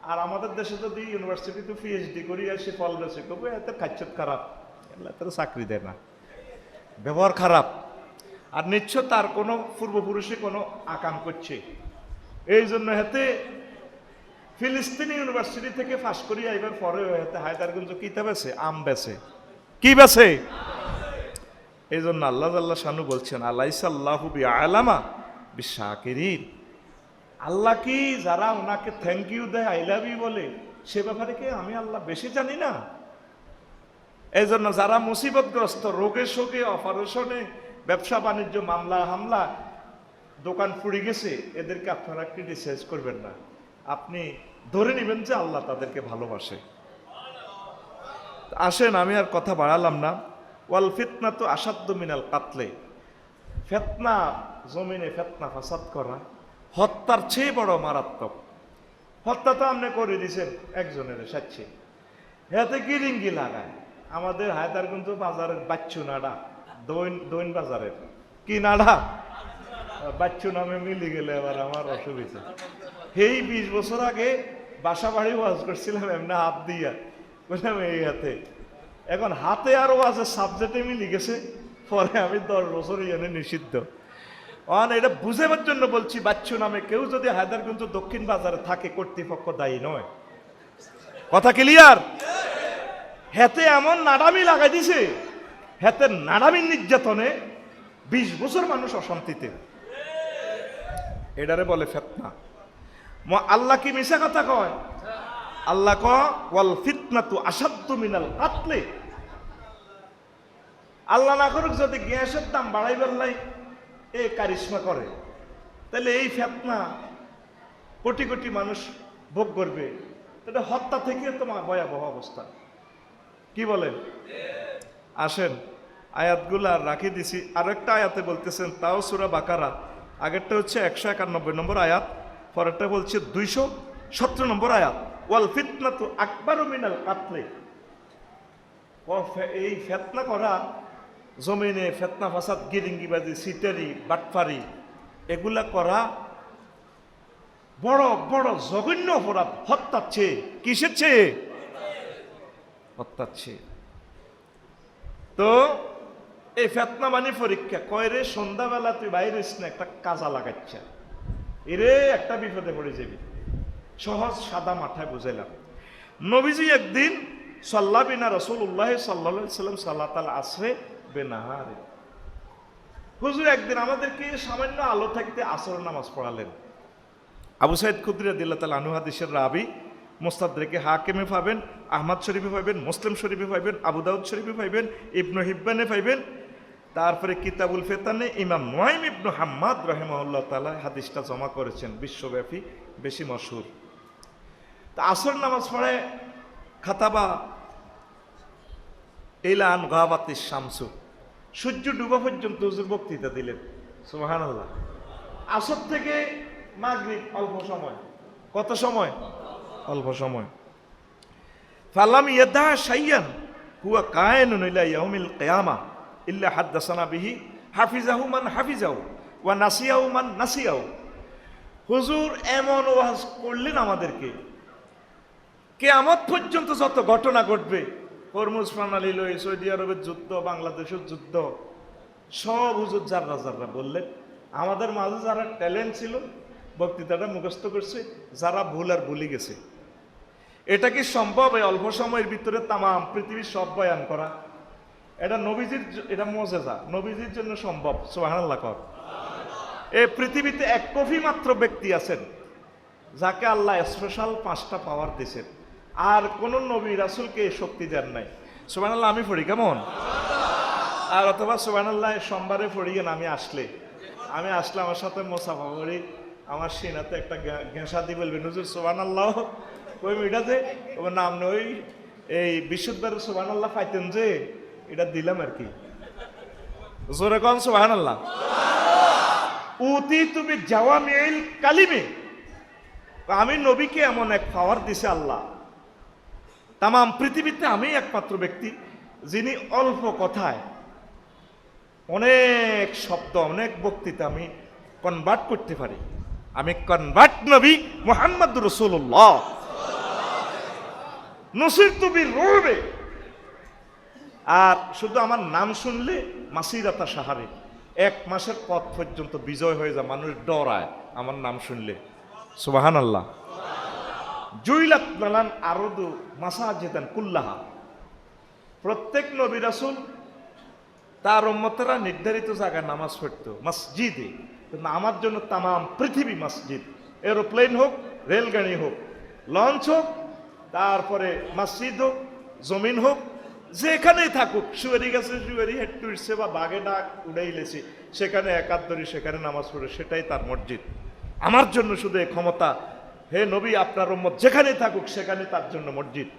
আর আমাদের দেশে যদি ইউনিভার্সিটিতে পিএইচডি করি আসে ফল বেছে, কবে এত খাচ্ছত খারাপ, এত চাকরি দেয় না, ব্যবহার খারাপ। আর নিশ্চয় তার কোনো পূর্বপুরুষে কোনো আকাম করছে, এই জন্য হেতে ফিলিস্তিনি ইউনিভার্সিটি থেকে পাশ করি আইবার পরে হেতে হায়দারগঞ্জ কিতা বেছে? আম বেছে। কি বেছে? এই জন্য আল্লাহ আল্লাহ শানু বলছেন আলাইসাল্লাহু বিআলামা বিশাকিরিন। আল্লাহ কি যারা ওনাকে থ্যাংক ইউ দেয়, আই লাভ ইউ বলে, সে ব্যাপারে কি আমি আল্লাহ বেশি জানি না? এই জন্য যারা মুসিবতগ্রস্ত, রোগে শোকে, অপারেশনে, ব্যবসা বাণিজ্য, মামলা হামলা, দোকান পুড়ে গেছে, এদেরকে আপনারা ক্রিটিসাইজ করবেন না। আপনি ধরে নেবেন যে আল্লাহ তাদেরকে ভালোবাসে। আসেন, আমি আর কথা বাড়ালাম না। ওয়াল ফিতনা তো আসাদ্দ মিনাল কাতলে। ফেতনা, জমিনে ফেতনা ফাসাদ করা হত্যার চেয়ে বড় মারাত্মক। হত্যা তো আপনি করে দিয়েছেন একজনের সাক্ষী, হাতে গিরিঙ্গি লাগায়। আমাদের হায়দারগঞ্জ বাজারের বাচ্চু নাড়া, দৈন বাজারের কি নাড়া, বাচ্চু নামে মিলি গেলে এবার আমার অসুবিধা। এই 20 বছর আগে বাসা বাড়ি ওয়াজ করছিলাম এমনি হাত দিয়া, বললাম এই হাতে। এখন হাতে আর ওয়াজের সাবজেক্টে মিলি গেছে, পরে আমি 10 বছর এনে নিষিদ্ধ। এটা বুঝাবার জন্য বলছি, বাচ্চু নামে কেউ যদি হায়দারগঞ্জ দক্ষিণ বাজারে থাকে, কর্তৃপক্ষ দায়ী নয়। কথা ক্লিয়ার? হেতে এমন নাড়ামি লাগাই দিছে, হেতে নাড়ামির নির্যাতনে 20 বছর মানুষ অশান্তিতে। এটারে বলে ফিতনা। আল্লাহ কি মিছা কথা কয়? আল্লাহ ওয়াল ফিতনাতু আসাদ্দু মিনাল কাতলে। আল্লাহ না করুক যদি গ্যাসের দাম বাড়াইবার লাই এই কারিশমা করে, তাহলে এই ফিতনা কোটি কোটি মানুষ ভোগ করবে। এটা হত্যা থেকে তোমার ভয়াবহ অবস্থা। কি বলেন? আসেন আয়াতগুলো আর রাখি দিছি। আরেকটা আয়াতে বলতেছেন, তাও সূরা বাকারা, আগেরটা হচ্ছে 191 নম্বর আয়াত, পরেরটা বলছে 217 নম্বর আয়াত, ওয়াল ফিতনাতু আকবারু মিনাল কাতলে। এই ফিতনা করা, জমিনে ফিতনা ফাসাদ, গিরিঙ্গিবাজি, সিটারি, বাটফারি, এগুলা করা বড় বড় জঘন্য অপরাধ, হত্যার চেয়ে। কিসের চেয়ে? হত্যার চেয়ে। তো এই ফিতনা মানে পরীক্ষা। কয় রে সন্ধ্যাবেলা তুই বাইরে না, একটা কাজা লাগাচ্ছে, এরে একটা বিপদে পড়ে যাবি। সহজ সাদা মাথায় বুঝাইলাম। নবীজি একদিন সাল্লা বিনা রাসূলুল্লাহ সাল্লাল্লাহু আলাইহি সাল্লাম সালাত আল আসরে বেনাহারে। হুজুর একদিন আমাদেরকে সামান্য আলো থাকতে আসর নামাজ পড়ালেন। আবু সাইদ খুদরি রাদিয়াল্লাহু তাআলা আনহু হাদিসের রাবি, মুস্তাদরেকে হাকিমে পাবেন, আহমদ শরীফে পাইবেন, মুসলিম শরীফে পাইবেন, আবু দাউদ শরীফে পাইবেন, ইবনু হিব্বানে পাইবেন। তারপরে কিতাবুল ফিতানে ইমাম নুয়াইম ইবনু হাম্মাদ রাহিমাহুল্লাহ তাআলা হাদিসটা জমা করেছেন, বিশ্বব্যাপী বেশি মশহুর। তা আসর নামাজ পড়ে খাতাবা ইলান গাবাতিস শামসু, সূর্য ডুবা পর্যন্ত হুজুর বক্তৃতা দিলেন। সুবহানাল্লাহ। আসর থেকে মাগরিব অল্প সময়। কত সময়? অল্প সময়। ফালাম ইয়াদা শাইয়ান হুয়া কায়িনুন ইলা ইয়াউমিল কিয়ামা ইল্লা হাদাসানা বিহি হাফিজাহু মান হাফিজাহু ওয়া নাসিয়াহু মান নাসিয়াহু। হুজুর এমন ওয়াজ করলেন আমাদেরকে, কিয়ামত পর্যন্ত যত ঘটনা ঘটবে, হরমুজ প্রণালী লই, সৌদি আরবের যুদ্ধ, বাংলাদেশের যুদ্ধ, সব হুজুর জাররা জাররা বললেন। আমাদের মাঝে যারা ট্যালেন্ট ছিল বক্তৃতাটা মুখস্থ করছে, যারা ভুল আর ভুলে গেছে। এটা কি সম্ভব এই অল্প সময়ের ভিতরে তামাম পৃথিবীর সব বয়ান করা? এটা নবীজির, এটা মুজিজা, নবীজির জন্য সম্ভব। সুবহানাল্লাহ কর। এই পৃথিবীতে এক কফি মাত্র ব্যক্তি আছেন যাকে আল্লাহ স্পেশাল 5টা পাওয়ার দিয়েছেন, আর কোন নবী রাসূলকে এই শক্তি দেন নাই। সুবহানাল্লাহ। আমি পড়ি কেমন? আর অথবা সুবহানাল্লাহ সোমবারে পড়িয়েন। আমি আসলে আমার সাথে মোসাফা করি, আমার সিনাতে একটা ঘেঁষা দিয়ে বলবেন, হুজুর সুবহানাল্লাহ ওই মিটাতে ওর নাম নই, এই বিশুদ্ধবার সুবহানাল্লাহ পাইতেন যে, এটা দিলাম আর কি। জোরে কম সুবহানাল্লাহ। উতি তুমি জাওয়ামিল কালিমে, আমি নবীকে এমন এক পাওয়ার দিছে আল্লাহ, তামাম পৃথিবীতে আমি একমাত্র ব্যক্তি যিনি অল্প কথায় অনেক শব্দ, অনেক বক্তৃতা আমি কনভার্ট করতে পারি। আমি কনভার্ট নবী মুহাম্মদুর রাসূলুল্লাহ নুসিরতু বির-রুবে। আর শুধু আমার নাম শুনলে মাসিরাতা সাহারে, 1 মাসের পথ পর্যন্ত বিজয় হয়ে যায়, মানুষ ডরায় আমার নাম শুনলে। সুবহানাল্লাহ। জুইলাত লানান আরদু মাসাজিদান কুল্লাহা। প্রত্যেক নবী রাসূল তার উম্মতেরা নির্ধারিত জায়গায় নামাজ পড়তো, মসজিদে। কিন্তু আমার জন্য তামাম পৃথিবী মসজিদ। এরোপ্লেন হোক, রেলগাড়ি হোক, লঞ্চ হোক, তারপরে মসজিদ হোক, জমিন হোক, যেখানেই থাকুক, শুয়ারি গেছে শুয়ারি হেঁটে উঠছে, বা বাঘে ডাক উড়াইলেছে, সেখানে একাত্তরি, সেখানে নামাজ পড়ে, সেটাই তার মসজিদ। আমার জন্য শুধু এই ক্ষমতা, হে নবী আপনার উম্মত যেখানেই থাকুক সেখানে তার জন্য মসজিদ।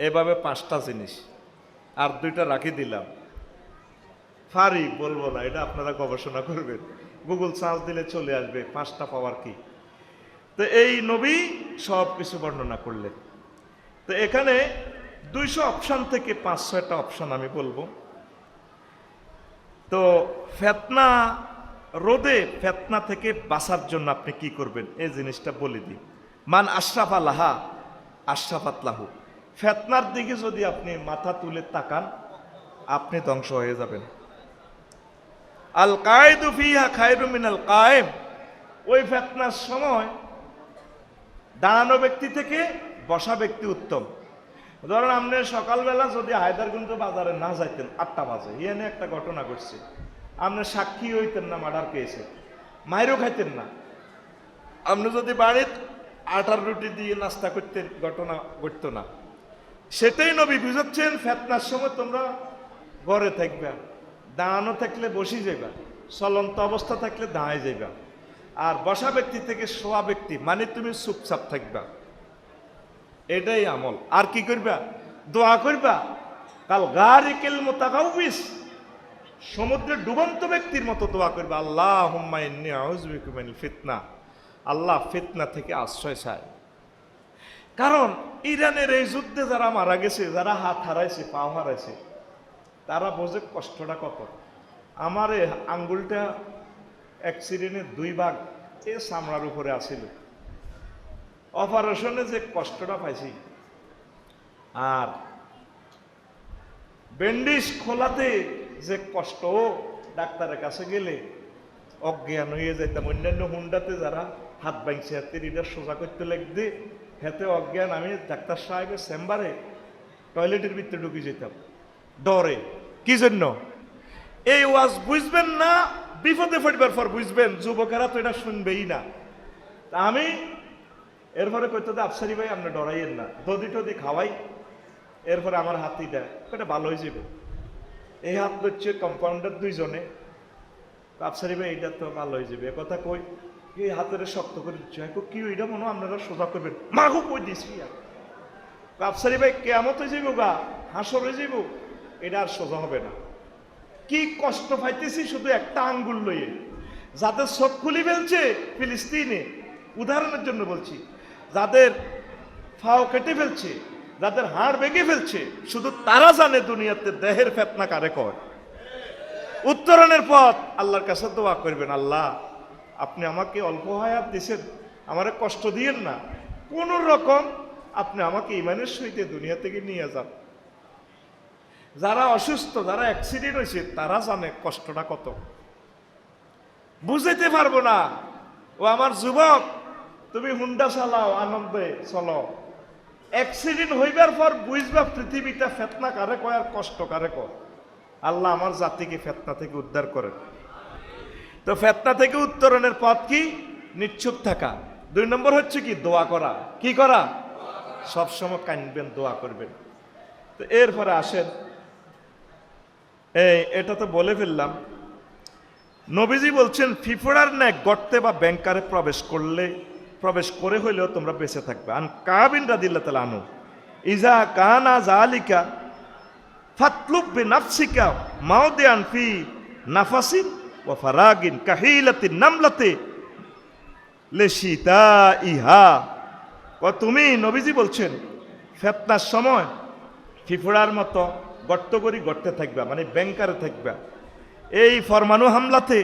এভাবে 5টা জিনিস। আর 2টা রাখি দিলাম, ফারি বলবো না, এটা আপনারা গবেষণা করবেন, গুগল সার্চ দিলে চলে আসবে 5টা পাওয়ার কি। তো এই নবী সব কিছু বর্ণনা করলেন। তো এখানে 200 অপশন থেকে 5-6টা অপশন আমি বলবো। তো ফিতনা রোদে, ফিতনা থেকে বাঁচার জন্য আপনি কি করবেন এই জিনিসটা বলে দিই। মান আশরাফা লাহা আশরাফাত লাহু। ফিতনার দিকে যদি আপনি মাথা তুলে তাকান, আপনি ধ্বংস হয়ে যাবেন। আল কায়েদু ফিহা খায়রু মিনাল কায়েম। ওই ফিতনার সময় দাঁড়ানো ব্যক্তি থেকে বসা ব্যক্তি উত্তম। ধরেন আপনি সকালবেলা যদি হায়দারগঞ্জ বাজারে না যাইতেন, 8টা বাজে, এনে একটা ঘটনা ঘটছে, আপনি সাক্ষী হইতেন না মার্ডার কেসে, মায়েরও খাইতেন না। আপনি যদি বাড়ির আটার রুটি দিয়ে নাস্তা করতেন, ঘটনা ঘটতো না। সেটাই নবী বুঝাচ্ছেন, ফেতনার সময় তোমরা ঘরে থাকবা, দাঁড়ানো থাকলে বসে যাইবা, চলন্ত অবস্থা থাকলে দাঁড়ায় যাইবা, আর বসা ব্যক্তি থেকে শোয়া ব্যক্তি মানে তুমি চুপচাপ থাকবা। এটাই আমল। আর কি করবা? দোয়া করবা। কাল গারিকিল মুতাগাউবিস, সমুদ্রে ডুবন্ত ব্যক্তির মতো দোয়া করবা, আল্লাহুম্মা ইন্নী আউযু বিকা মিনাল ফিতনা, আল্লাহ ফিতনা থেকে আশ্রয় চাই। কারণ ইরানের এই যুদ্ধে যারা মারা গেছে, যারা হাত হারাইছে, পা হারাইছে, তারা বোঝে কষ্টটা কত। আমার এই আঙ্গুলটা অ্যাক্সিডেন্টের 2 ভাগ এ চামড়ার উপরে আসিল, অপারেশনে যে কষ্টটা পাইছি, আর ব্যান্ডেজ খোলাতে যে কষ্ট, ডাক্তারের কাছে গেলে অজ্ঞান হয়ে যাইতাম। অন্যান্য হুন্ডাতে যারা হাত ভাঙছে, হাতের এটা সোজা করতে লাগবে, হাতে অজ্ঞান। আমি ডাক্তার সাহেবের চেম্বারে টয়লেটের ভিতরে ঢুকে যেতাম ডরে। কি জন্য? এই ওয়াজ বুঝবেন না, বিপদে পড়বার পর বুঝবেন। যুবকেরা তো এটা শুনবেই না। তা আমি এরপরে কইতো, আফসারি ভাই আপনি ডরাইয়েন না, দদি টদি খাওয়াই। এরপরে আমার হাতিটা এটা ভালো হয়ে যাবে। এই হাত ধরছে কম্পাউন্ডার 2 জনে, আফসারি ভাই এটা তো ভালো হয়ে যাবে, কথা কই এই হাতের শক্ত করে দিচ্ছে। কি ওইটা মনে হয় আপনারা সোজা করবেন, মাগো কই দিছি। আফসারি ভাই কেমত হয়ে যাবো গা, হাসর হয়ে যাবো, এটা আর সোজা হবে না। কি কষ্ট পাইতেছি শুধু একটা আঙ্গুল লইয়ে। যাদের চোখ খুলি ফেলছে ফিলিস্তিনে, উদাহরণের জন্য বলছি, যাদের ফাও কেটে ফেলছে, যাদের হাড় ভেঙে ফেলছে, শুধু তারা জানে দুনিয়াতে দেহের ফেতনা কারে কয়। উত্তরণের পথ আল্লাহর কাছে দোয়া করবেন, আল্লাহ আপনি আমাকে অল্প হায়াত দিয়েছেন, আমারে কষ্ট দিয়েন না, কোন রকম আপনি আমাকে ইমানের সহিত দুনিয়া থেকে নিয়ে যান। যারা অসুস্থ, যারা অ্যাক্সিডেন্ট হয়েছে, তারা জানে কষ্টটা কত। বুঝাইতে পারবো না। ও আমার যুবক, তুমি হুন্ডা চালাও, আনন্দে চলো, অ্যাক্সিডেন্ট হইবার পর বুঝবা পৃথিবীটা ফেতনা কারে কয় আর কষ্ট কারে কয়। আল্লাহ আমার জাতিকে ফেতনা থেকে উদ্ধার করেন। তো ফেতনা থেকে উত্তরণের পথ কি? নিশ্চুপ থাকা। 2 নম্বর হচ্ছে কি? দোয়া করা। কি করা? সবসময় কাঁদবেন, দোয়া করবেন। তো এরপরে আসেন, এটা তো বলে ফেললাম। নবীজি বলছেন, ফিফড়ার ন্যায় গর্তে বা ব্যাংকারে প্রবেশ করে হইলেও তোমরা বেঁচে থাকবে। আন কাবিন রাদিয়াল্লাহু তাআলা আনহু, ইজা কানা যালিকা ফাতলুব বিনাফসিকা মাউদিআন ফি নাফাসিন ওয়া ফারাগিন কাহিলাতিন নামলাতি লিশিতাইহা। তুমি, নবীজি বলছেন, ফিতনার সময় ফিফড়ার মতো গর্ত করি গর্তে থাকবা, মানে ব্যাংকারে থাকবা। এই ফরমানু হামলাতে,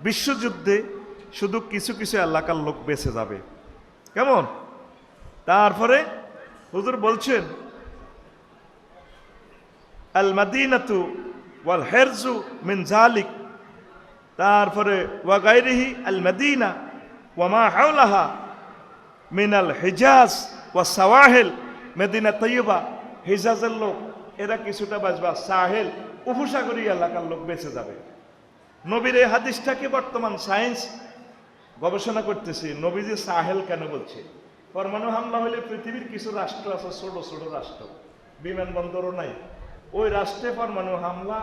বিশ্বযুদ্ধে শুধু কিছু কিছু এলাকার লোক বেঁচে যাবে। কেমন? তারপরে হুজুর বলছেন, আল মাদিনাতু ওয়াল হিরজু মিন যালিক। তারপরে ওয়া গায়রিহি আল মাদিনা ওয়া মা হাওলাহা মিনাল হিজাজ ওয়া সাওয়াহিল। মদিনা তৈয়বা, হিজাজের লোক এরা কিছুটা বাঁচবা, সাহেল উপসাগরীয় এলাকার লোক বেঁচে যাবে। নবীর এই হাদিসটাকে বর্তমান সায়েন্স গবেষণা করতেছে, নবীজি সাহেল কেন বলছে। পরমাণু হামলা হলে পৃথিবীর কিছু রাষ্ট্র আছে, ছোট ছোট রাষ্ট্র, বিমানবন্দরও নাই, ওই রাষ্ট্রে পরমাণু হামলা,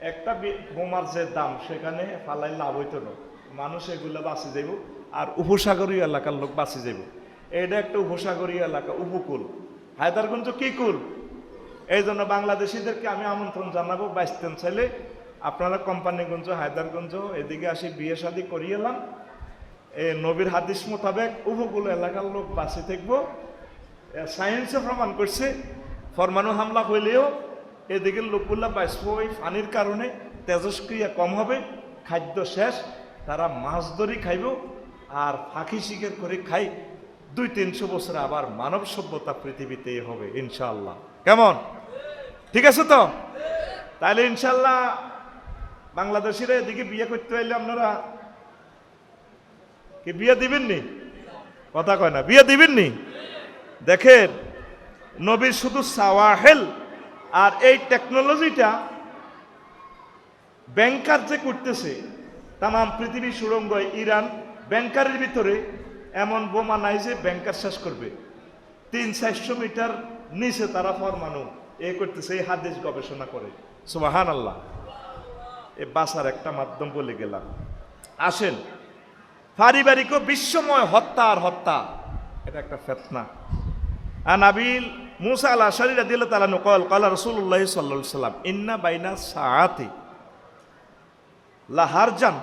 একটা বোমার যে দাম, সেখানে ফালাই লাভ হইতো না, মানুষ এগুলো বাঁচি যাইব, আর উপসাগরীয় এলাকার লোক বাঁচি যাইব। এটা একটা উপসাগরীয় এলাকা, উপকূল। হায়দারগঞ্জ কি কুল? এই জন্য বাংলাদেশিদেরকে আমি আমন্ত্রণ জানাবো, বাইসতেন চাইলে আপনারা কোম্পানিগঞ্জ, হায়দারগঞ্জ এদিকে আসি, বিয়ে শাদী করিয়ে এলাম। নবীর হাদিস মোতাবেক উপকূল এলাকার লোক বাঁচে থাকবো। সায়েন্সে প্রমাণ করছে, পরমাণু হামলা হইলেও এদিকে লোকগুলা বাঁচবো। ওই পানির কারণে তেজস্ক্রিয়া কম হবে, খাদ্য শেষ, তারা মাছ ধরি খাইব, আর ফাঁকি শিকার করে খাই। 200-300 বছর আবার মানব সভ্যতা পৃথিবীতে হবে ইনশাআল্লাহ। কেমন? ঠিক আছে তো? তাহলে ইনশাআল্লাহ বাংলাদেশিরা এদিকে বিয়ে করতে হইলে আপনারা কি বিয়ে দিবেননি? কথা কয় না, বিয়ে দিবেননি? দেখেন, নবী শুধু সাওয়াহেল আর এই টেকনোলজিটা ব্যাংকার যে করতেছে, তাম পৃথিবী সুড়ঙ্গ ইরান ব্যাংকারের ভিতরে এমন বোমা নাই যে ব্যাংকার শেষ করবে। 300-400 মিটার নিচে তারা পরমাণু করতেছে, এই হাদিস গবেষণা করে। সুবহানাল্লাহ। এ বাসার একটা মাধ্যম বলে গেলাম। আসেন, পারিবারিক ও বিশ্বময় হত্যা আর হত্যা, এটা একটা ফিতনা। আনাবিল মুসা আল আশআরী রাদিয়াল্লাহু তাআলা নকল ক্বালা রাসূলুল্লাহ সাল্লাল্লাহু আলাইহি সাল্লাম ইন্না বাইনা সাআতি লা হারজান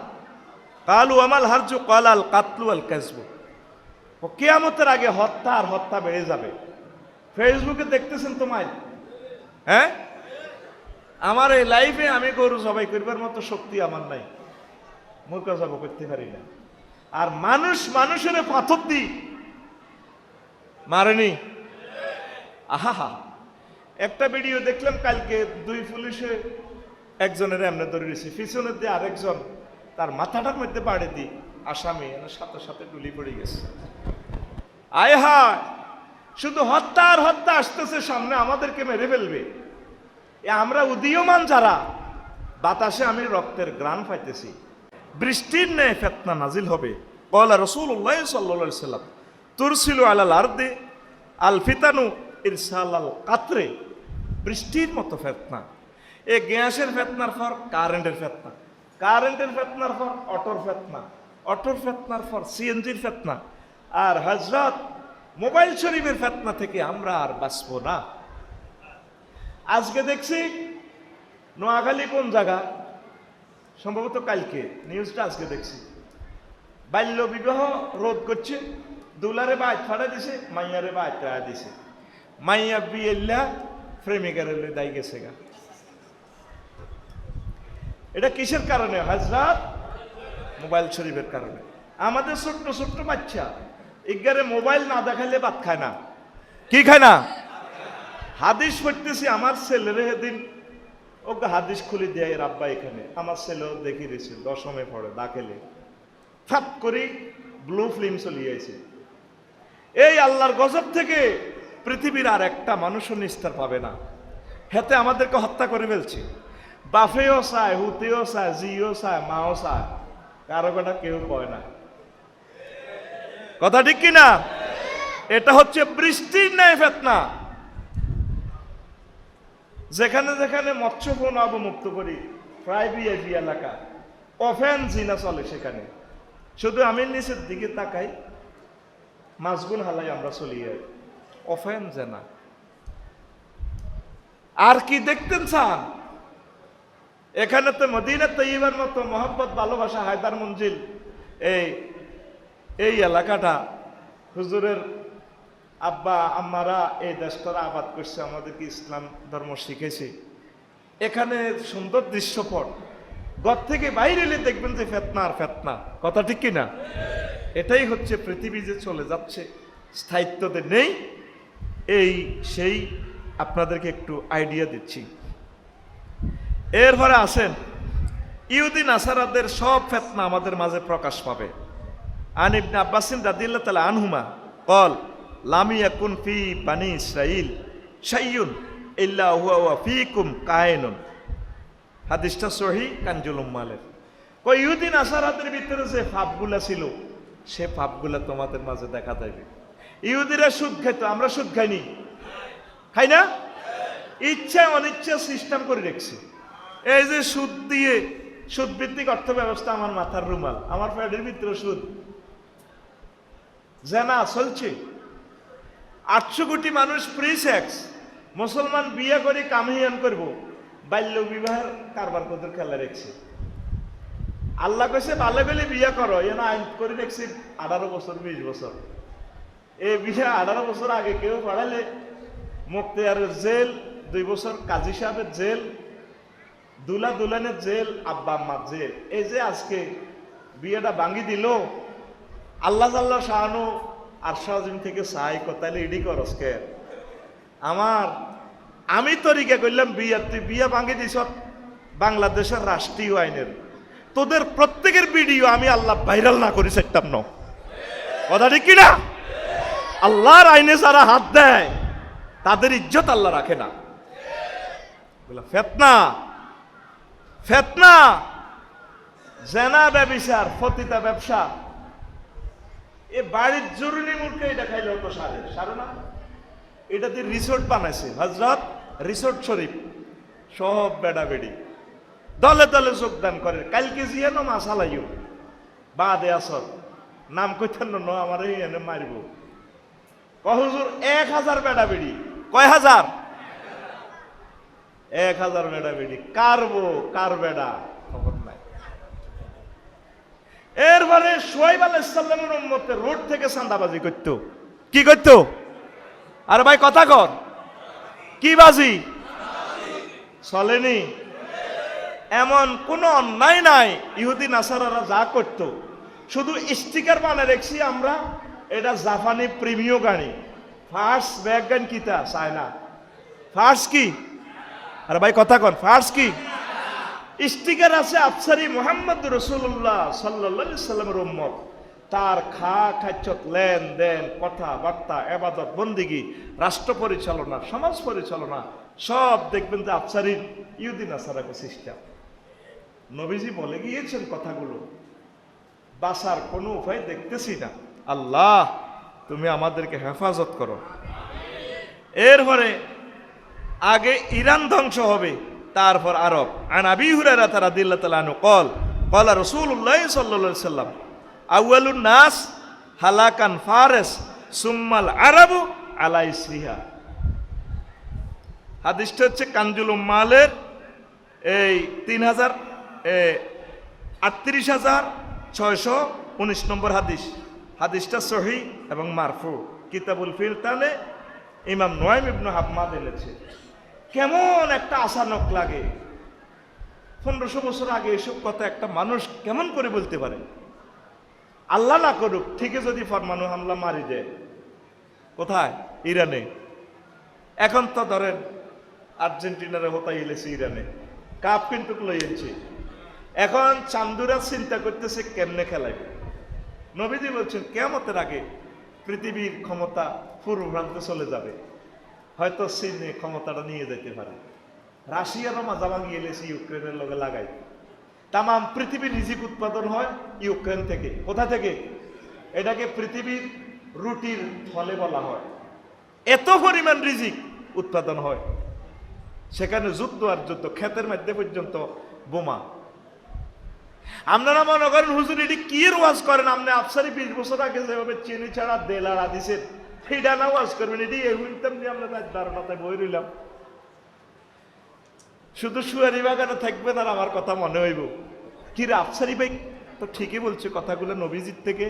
ক্বালু আমাল হারজু ক্বালা আল কাতলু ওয়াল কাযবু। কিয়ামতের আগে হত্যা আর হত্যা বেড়ে যাবে। ফেসবুকে দেখতেছেন তোমায়, হ্যাঁ, আমার এই লাইফে আমি গরু জবাই করবার মতো শক্তি আমার নাই, মুরগা জবাই করতে পারি না। আর মানুষ মানুষের পাথর দি মারেনি। আহা, একটা ভিডিও দেখলাম কালকে, 2 পুলিশে একজনের এমনি ধরে রয়েছে, পিছনের দিয়ে আরেকজন তার মাথাটার মধ্যে বাড়ি দি আসামি সাথে সাথে ডুলি পড়ে গেছে। আয় হায়, শুধু হত্যা আর হত্যা আসতেছে সামনে, আমাদেরকে মেরে ফেলবে। আমরা উদীয়মান যারা, বাতাসে আমি রক্তের গ্রাণ পাইতেছি। বৃষ্টির ন্যায় ফিতনা নাজিল হবে। ক্বালা রাসূলুল্লাহ সাল্লাল্লাহু আলাইহি সাল্লাম তুরসিলু আলাল আরদি আল ফিতানু ইরসালাল কাতরে। বৃষ্টির মতো ফিতনা। এই গ্যাসের ফিতনার পর কারেন্টের ফিতনা, কারেন্টের ফিতনার পর অটোর ফিতনা, অটোর ফিতনার পর সিএনজির ফিতনা, আর হযরত মোবাইল শরীফের ফিতনা থেকে আমরা আর বাঁচবো না। আজকে দেখছি নোয়াখালী কোন জায়গা, সম্ভবত কালকে নিউজটা আজকে দেখছি, বাল্য বিবাহ রোধ করছে, দুলারে বাইত ফাড়া দিছে, মাইয়ারে বাইত ফাড়া দিছে, মাইয়া বিয়েল্লা প্রেমিকারে দাই গেছে গা। এটা কিসের কারণে? হযরত মোবাইল শরীফের কারণে। আমাদের ছোট্ট ছোট্ট বাচ্চা ইগারে মোবাইল না দেখাইলে ভাত খায় না। কি খায় না? হাদিস পড়তেছি, আমার ছেলেরে সেদিন ওকে হাদিস খুলে দেয় রাব্বা এখানে, আমার ছেলেও দেখি দিয়েছে, 10মে পড়ে দাখিলে, ফাপ করে ব্লু ফিল্ম চলিয়েছে। এই আল্লাহর গজব থেকে পৃথিবীর আর একটা মানুষও নিস্তার পাবে না। হেতে আমাদেরকে হত্যা করে ফেলছে। বাফেও চায়, হুতেও চায়, জিও চায়, মাও চায়, কারো কথা কেউ কয় না। কথা ঠিক কিনা? এটা হচ্ছে বৃষ্টির ন্যায় ফিতনা। যেখানে যেখানে মৎস্যপণ অবমুক্ত করি, প্রায় বিএপি এলাকা অফেন জিনা চলে, সেখানে শুধু আমি নিচের দিকে তাকাই, মাছগুন হালাই আমরা চলি, অফেন জেনা। আর কি দেখতেন চান? এখানে তো মদিনা তৈয়বার মতো মোহাম্মত, ভালোবাসা, হায়দার মঞ্জিল, এই এলাকাটা হুজুরের আব্বা আম্মারা এই দেশটারা আবাদ করছে, আমাদেরকে ইসলাম ধর্ম শিখেছে। এখানে সুন্দর দৃশ্যপট, ঘর থেকে বাইরে এলে দেখবেন যে ফিতনা আর ফিতনা। কথা ঠিক কিনা? এটাই হচ্ছে পৃথিবী যে চলে যাচ্ছে, স্থায়িত্বতে নেই। সেই আপনাদেরকে একটু আইডিয়া দিচ্ছি। এরপরে আসেন, ইহুদি নাসারাদের সব ফিতনা আমাদের মাঝে প্রকাশ পাবে। আন ইবনে আব্বাস রাদিয়াল্লাহু তাআলা আনহুমা قال লাম ইয়াকুন ফি বানি ইসরাইল শাইউন ইল্লা হুয়া ফীকুম কায়নুন। হাদিসটা সহিহ কানজুল উম্মালের। কই ইহুদি নাসারাদের ভিতরে যে পাপগুলা ছিল, সে পাপগুলা তোমাদের মাঝে দেখা যাবে। ইহুদিরা সুদ খাইত, আমরা সুদ খাইনি, খাই না? ইচ্ছা অনিচ্ছা সিস্টেম করে রেখেছি। এই যে সুদ দিয়ে, সুদ ভিত্তিক অর্থ ব্যবস্থা, আমার মাথার রুমাল, আমার প্যাডের ভিতরে সুদ, জেনা চলছে। 800 কোটি মানুষ ফ্রি সেক্স, মুসলমান বিয়ে করে কামিয়ান করব, বাল্য বিবাহের কারবার কত খেলা রেখেছে। আল্লাহ কইছে ভালো গেলে বিয়ে করো, এ না আইন করে রেখছি 18 বছর 20 বছর। এই বিয়ে 18 বছর আগে কেউ পড়ালে মুক্তিয়ারের জেল, 2 বছর কাজী সাহেবের জেল, দুলা দুলানের জেল, আব্বা আম্মার জেল। এই যে আজকে বিয়েটা ভাঙি দিল, আল্লাহ জাল্লা শাহানু আর শাহজিম থেকে সাই কথাইলে ইডি করস কে? আমি তরিকা করলাম বিয়া, তুই বিয়া ভাঙি দিস বাংলাদেশের রাষ্ট্রীয় আইনের। তোদের প্রত্যেকের ভিডিও আমি আল্লাহ ভাইরাল না করি সেটাম ন। কথা ঠিক কিনা? আল্লাহর আইনে যারা হাত দেয় তাদের ইজ্জত আল্লাহ রাখে না। ফিতনা, ফিতনা জেনা ব্যবিচার, ফতিতা ব্যবসা, এ বাড়ির জরুরি মূর্খে এটা খাইলে হতো সারে সারে না। এটা দিয়ে রিসোর্ট বানাইছে হজরত রিসোর্ট শরীফ, সব বেড়া বেড়ি দলে দলে যোগদান করে। কালকে জিয়ানো মাসালাইও বাদে আসর নাম কইতেন ন আমার এনে মারিব কহুজুর 1000 বেড়া বেড়ি। কয় হাজার? 1000 বেড়া বেড়ি। কারবো কার বেড়া খবর নাই। এরপরে সোহাইব আলাইহিস সালামের উম্মতে রোড থেকে চাঁদাবাজি করত। কি করত? আরে ভাই কথা কর, কি বাজি চলেনি? এমন কোন অন্যায় নাই ইহুদি নাসারারা যা করত, শুধু স্টিকার বানিয়ে রেখছি আমরা, এটা জাপানি প্রিমিয় গাড়ি। ফার্স্ট ব্যাগ গান কিতা চায়না। ফার্স্ট কি? আরে ভাই কথা কন, ফার্স্ট কি? স্টিকার আছে আফসারি মোহাম্মদ রসুল্লাহ সাল্লাল্লাহু আলাইহি সাল্লামের উম্মত। তার খাচ্ছত, লেনদেন, কথাবার্তা, এবাদত বন্দিগি, রাষ্ট্র পরিচালনা, সমাজ পরিচালনা সব দেখবেন যে আফসারির ইহুদি নাসারাকে সিস্টেম। নবীজি বলে গিয়েছেন কথাগুলো, বাঁচার কোনো উপায় দেখতেছি না। আল্লাহ তুমি আমাদেরকে হেফাজত করো। এরপরে আগে ইরান ধ্বংস হবে, তারপর আরব। আন আবি হুরায়রা রাদিয়াল্লাহু তাআলা আনহু قال قال رسول الله صلى الله عليه وسلم اول الناس هلاكا فارس ثم العرب على ইসরিহা। হাদিসটা হচ্ছে কানজুল উম্মালের এই 38,619 নম্বর হাদিস। হাদিসটা সহিহ এবং মারফু। কিতাবুল ফিরতানে ইমাম নুয়াইম ইবনে হাম্মাদ এনেছে। কেমন একটা আশানক লাগে, 1500 বছর আগে এসব কথা একটা মানুষ কেমন করে বলতে পারে? আল্লাহ না করুক, ঠিকই যদি পরমাণু হামলা মারি দেয়, কোথায়? ইরানে। এখন তো ধরেন আর্জেন্টিনারে হতাই এলেছে ইরানে, কাপ কিন্তু লইয়েছে। এখন চান্দুরা চিন্তা করতেছে কেমনে খেলাইবে। নবীজি বলছেন কিয়ামতের আগে পৃথিবীর ক্ষমতা পূর্ব প্রান্তে চলে যাবে, হয়তো চীনে ক্ষমতাটা নিয়ে যেতে পারে। রাশিয়ারও মাজা ভাঙিয়ে এলেছে ইউক্রেনের লগে লাগাই। তাম পৃথিবীর রিজিক উৎপাদন হয় ইউক্রেন থেকে। কোথা থেকে? এটাকে পৃথিবীর রুটির ফলে বলা হয়। এত পরিমাণ রিজিক উৎপাদন হয়, সেখানে যুদ্ধ আর যুদ্ধ, ক্ষেতের মধ্যে পর্যন্ত বোমা। আপনারা মনে করেন হুজুর এটি কি ওয়াজ করেন? আপনি আফসারি 20 বছর আগে যেভাবে চিনি ছাড়া দেলাড়া দিছেন, সেইটা না ওয়াজ করবেন। এটি এগুলিতাম নিয়ে আমরা ধারণাতে বই রইলাম। শুধু সুয়ারি বাগানে থাকবেন আর আমার কথা মনে হইব। কি রে আফসারি ভাই তো ঠিকই বলছে কথাগুলো নবীজির থেকে।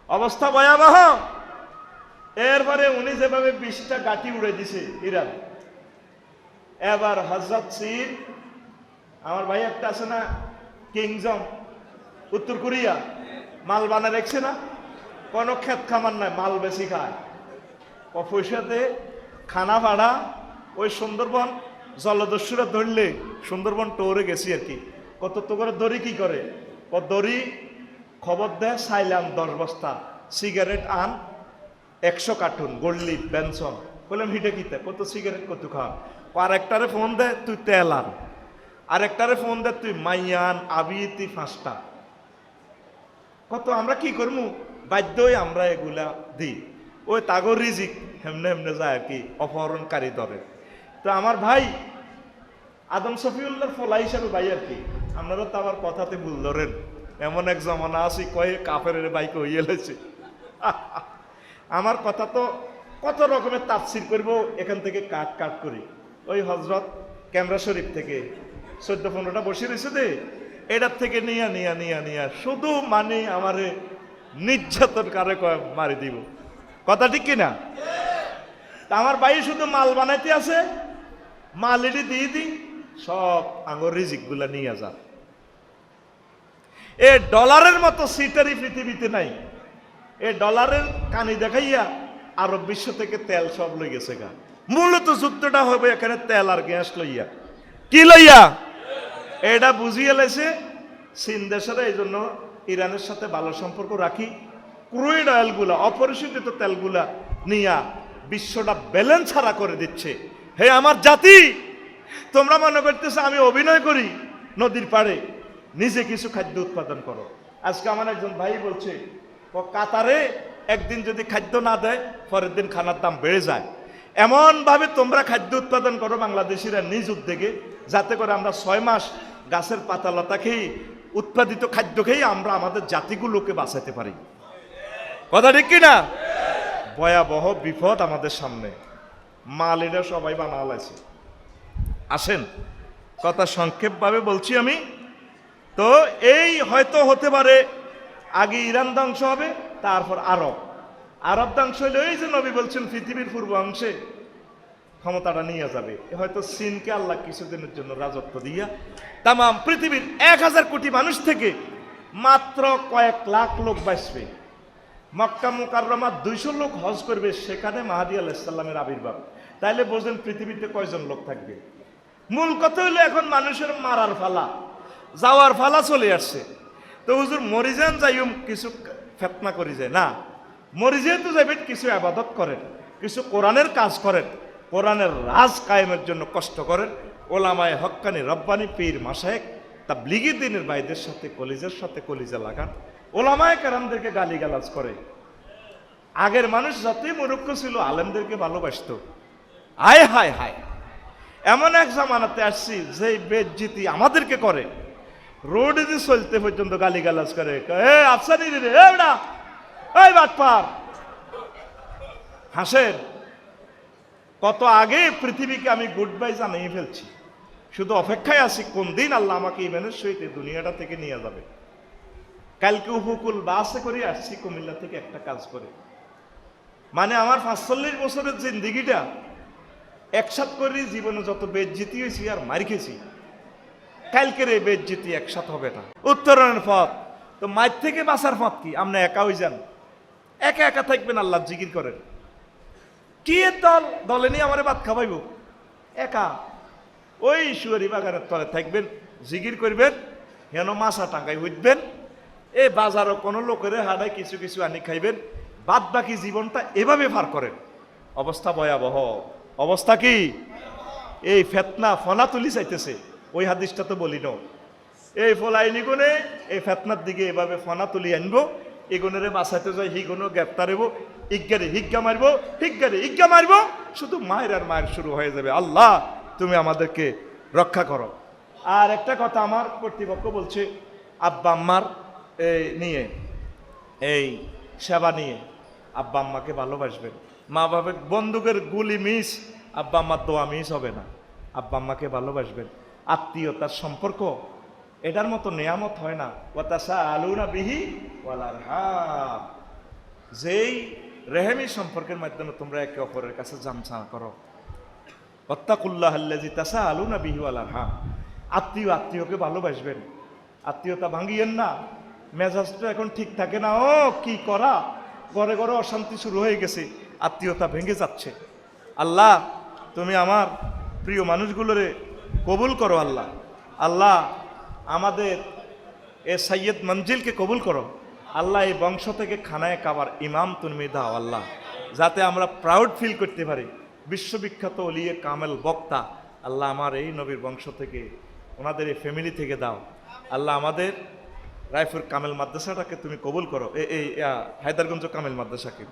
অবস্থা ভয়াবহ। এরপরে উনি যেভাবে 20টা গাঁটি উড়ে দিছে ইরান, এবার হযরত চীন, আমার ভাই একটা আছে না কিংজম, উত্তর কোরিয়া, মাল বানা রেখছে না, কোনো ক্ষেত খামার নাই, মাল বেশি খায়। পয়সাতে খানা ভাড়া। ওই সুন্দরবন জলদস্যুরা ধরলে, সুন্দরবন টোরে গেছি আর কি, কত তো করে দড়ি কি করে, ও দড়ি খবর দেয় চাইলাম 10 বস্তা, সিগারেট আন 100 কার্টুন, গোল্ডলি বেনসন। বললাম হিটে কিতে, কত সিগারেট কত খাওয়া। আরেকটারে ফোন দেয় তুই তেল আন, আরেকটারে ফোন দেয় তুই মাইয়ান আবিতি 5টা। কত আমরা কি করবো, বাধ্যই আমরা এগুলা দিই। ওই তাগর রিজিক হেমনে হেমনে যায় আর কি, অপহরণকারী ধরে। তো আমার ভাই আদম শফিউল্লাহর ফলা হিসাবে ভাই আর কি, আপনারা তো আবার কথাতে ভুল ধরেন। এমন এক জমানা আছে কয়ে কাফের বাইকে হইয়ে লেছে। আমার কথা তো কত রকমের তাফসির করব, এখান থেকে কাট কাট করি। ওই হজরত ক্যামেরা শরীফ থেকে 14-15টা বসে রয়েছে দে, এটার থেকে নিয়া নিয়া নিয়া নিয়া শুধু মানে আমারে নির্যাতন কারে মারি দিব। কথা ঠিক কিনা? তা আমার ভাই শুধু মাল বানাইতে আছে, মাল এটি দিয়ে দিই, সব আঙুর রিজিক গুলা নিয়ে যা। এ ডলারের মতো সিটারি পৃথিবীতে নাই। এ ডলারের কানি দেখাইয়া আরব বিশ্ব থেকে তেল সব লই গেছে গা। মূলত যুদ্ধটা হবে এখানে তেল আর গ্যাস লইয়া। কি লইয়া? এটা বুঝিয়ে লেছে চীন দেশেরা। এই জন্য ইরানের সাথে ভালো সম্পর্ক রাখি। ক্রুড অয়েলগুলা, অপরিশোধিত তেলগুলা নিয়া বিশ্বটা ব্যালেন্স ছাড়া করে দিচ্ছে। হে আমার জাতি, তোমরা মনে করতেছ আমি অভিনয় করি নদীর পাড়ে, নিজে কিছু খাদ্য উৎপাদন করো। আজকে আমার একজন ভাই বলছে, ও কাতারে একদিন যদি খাদ্য না দেয় পরের দিন খানার দাম বেড়ে যায়। এমনভাবে তোমরা খাদ্য উৎপাদন করো বাংলাদেশিরা নিজ উদ্যোগে, যাতে করে আমরা 6 মাস গাছের পাতালতা খেয়ে উৎপাদিত খাদ্য খেয়ে আমরা আমাদের জাতিগুলোকে বাঁচাতে পারি। কথা ঠিক কিনা? ভয়াবহ বিপদ আমাদের সামনে, মালিরা সবাই বানাল আছে। আসেন কথা সংক্ষেপভাবে বলছি আমি। তো এই হয়তো হতে পারে আগে ইরান ধ্বংস হবে, তারপর আরব ধ্বংস হইলে ওই যে নবী বলছেন পৃথিবীর পূর্ব অংশে ক্ষমতাটা নিয়ে যাবে। হয়তো চীনকে আল্লাহ কিছুদিনের জন্য রাজত্ব দিয়া তাম পৃথিবীর 1000 কোটি মানুষ থেকে মাত্র কয়েক লাখ লোক বাঁচবে। মক্কা মুকাররমা 200 লোক হজ করবে, সেখানে মাহাদী আলাইহিস সালামের আবির্ভাব। তাইলে বোঝেন পৃথিবীতে কয়জন লোক থাকবে। মূল কথা হলো এখন মানুষের মারার ফালা, যাওয়ার ফালা চলে আসছে। তো হুজুর মরি যান, যাইম কিছু ফেতনা করি যায় না, মরি যেহেতু যাবেন কিছু আবাদত করেন, কিছু কোরআনের কাজ করেন, কোরআনের রাজ কায়েমের জন্য কষ্ট করেন। ওলামায়ে হক্কানি রব্বানি পীর মাশায়েখ তাবলীগী দ্বীনের ভাইদের সাথে কলিজার সাথে কলিজা লাগান। ওলামায়ে কেরামদেরকে গালিগালাজ করে। আগের মানুষ যতই মূর্খ ছিল আলেমদেরকে ভালোবাসতো। হায় হায় হায়, এমন এক জামানাতে আসছি যে বেজ্জিতি আমাদেরকে করে, রোডে যে চলতে পর্যন্ত গালিগালাজ করে। আচ্ছা নি রে এই বাটপার, হাসেন। কত আগে পৃথিবীকে আমি গুড বাই জানিয়ে ফেলছি, শুধু অপেক্ষায় আছি কোন দিন আল্লাহ আমাকে ইমানের সহিত দুনিয়াটা থেকে নিয়ে যাবে। কালকে উপকূল বাসে করে আসছি কুমিল্লা থেকে একটা কাজ করে, মানে আমার 45 বছরের জিন্দিগিটা একসাথ করে জীবনে যত বেজ্জিতি হয়েছি আর মার খেয়েছি, কালকের এই বেজ্জিতি একসাথ হবে না। উত্তরণের পথ তো মার থেকে বাঁচার পথ কি? আপনি একা হয়ে যান, একা একা থাকবেন, আল্লাহ জিকির করেন। কি দলে নিয়ে আমার ভাত খাওয়াইব? একা ওই শুয়ারি বাগানের তলে থাকবেন, জিকির করবেন, হেন মাছা টাঙ্গাই উঠবেন, এই বাজারও কোনো লোকের হাড়ায় কিছু কিছু আনি খাইবেন, বাদ বাকি জীবনটা এভাবে পার করেন। অবস্থা ভয়াবহ। অবস্থা কি? এই ফেতনা ফনা তুলি চাইতেছে। ওই হাদিসটা তো বলি না, এই ফলাইনি গুনে এই ফেতনার দিকে এভাবে ফনা তুলি আনবো, এগুনেরে বাঁচাইতে যাই হিগুনো গ্রেপ্তার হবো, ইজ্ঞারে হিজ্ঞা মারবো, হিজ্ঞারে ইজ্ঞা মারবো, শুধু মায়ের আর মায়ের শুরু হয়ে যাবে। আল্লাহ তুমি আমাদেরকে রক্ষা করো। আর একটা কথা আমার কর্তৃপক্ষ বলছে, আব্বা আম্মার নিয়ে এই সেবা নিয়ে আব্বা আম্মাকে ভালোবাসবেন। মা বাবার বন্দুকের গুলি মিস, আব্বা আম্মার দোয়া মিস হবে না। আব্বা আম্মাকে ভালোবাসবেন। আত্মীয়তার সম্পর্ক এটার মতো নেয়ামত হয় না। ওয়াতাসাআলুনা বিহি ওয়াল আরহাম, যেই রেহেমি সম্পর্কের মাধ্যমে তোমরা একে অপরের কাছে জামচা করো। ওয়াত্তাকুল্লাহাল্লাযী তাসাআলুনা বিহি ওয়াল আরহাম, আত্মীয়কে ভালোবাসবেন। আত্মীয়তা ভাঙিয়েন না। মেজাজটা এখন ঠিক থাকে না, ও কি করা, ঘরে ঘরে অশান্তি শুরু হয়ে গেছে, আত্মীয়তা ভেঙে যাচ্ছে। আল্লাহ তুমি আমার প্রিয় মানুষগুলোরে কবুল করো। আল্লাহ আল্লাহ আমাদের এ সৈয়দ মঞ্জিলকে কবুল করো। আল্লাহ এই বংশ থেকে খানায় কাবার ইমাম তুমি দাও আল্লাহ, যাতে আমরা প্রাউড ফিল করতে পারি। বিশ্ববিখ্যাত ওলিয়ে কামেল বক্তা আল্লাহ আমার এই নবীর বংশ থেকে, ওনাদের এই ফ্যামিলি থেকে দাও আল্লাহ। আমাদের রায়পুর কামেল মাদ্রাসাটাকে তুমি কবুল করো, এই হায়দারগঞ্জ কামেল মাদ্রাসাকে।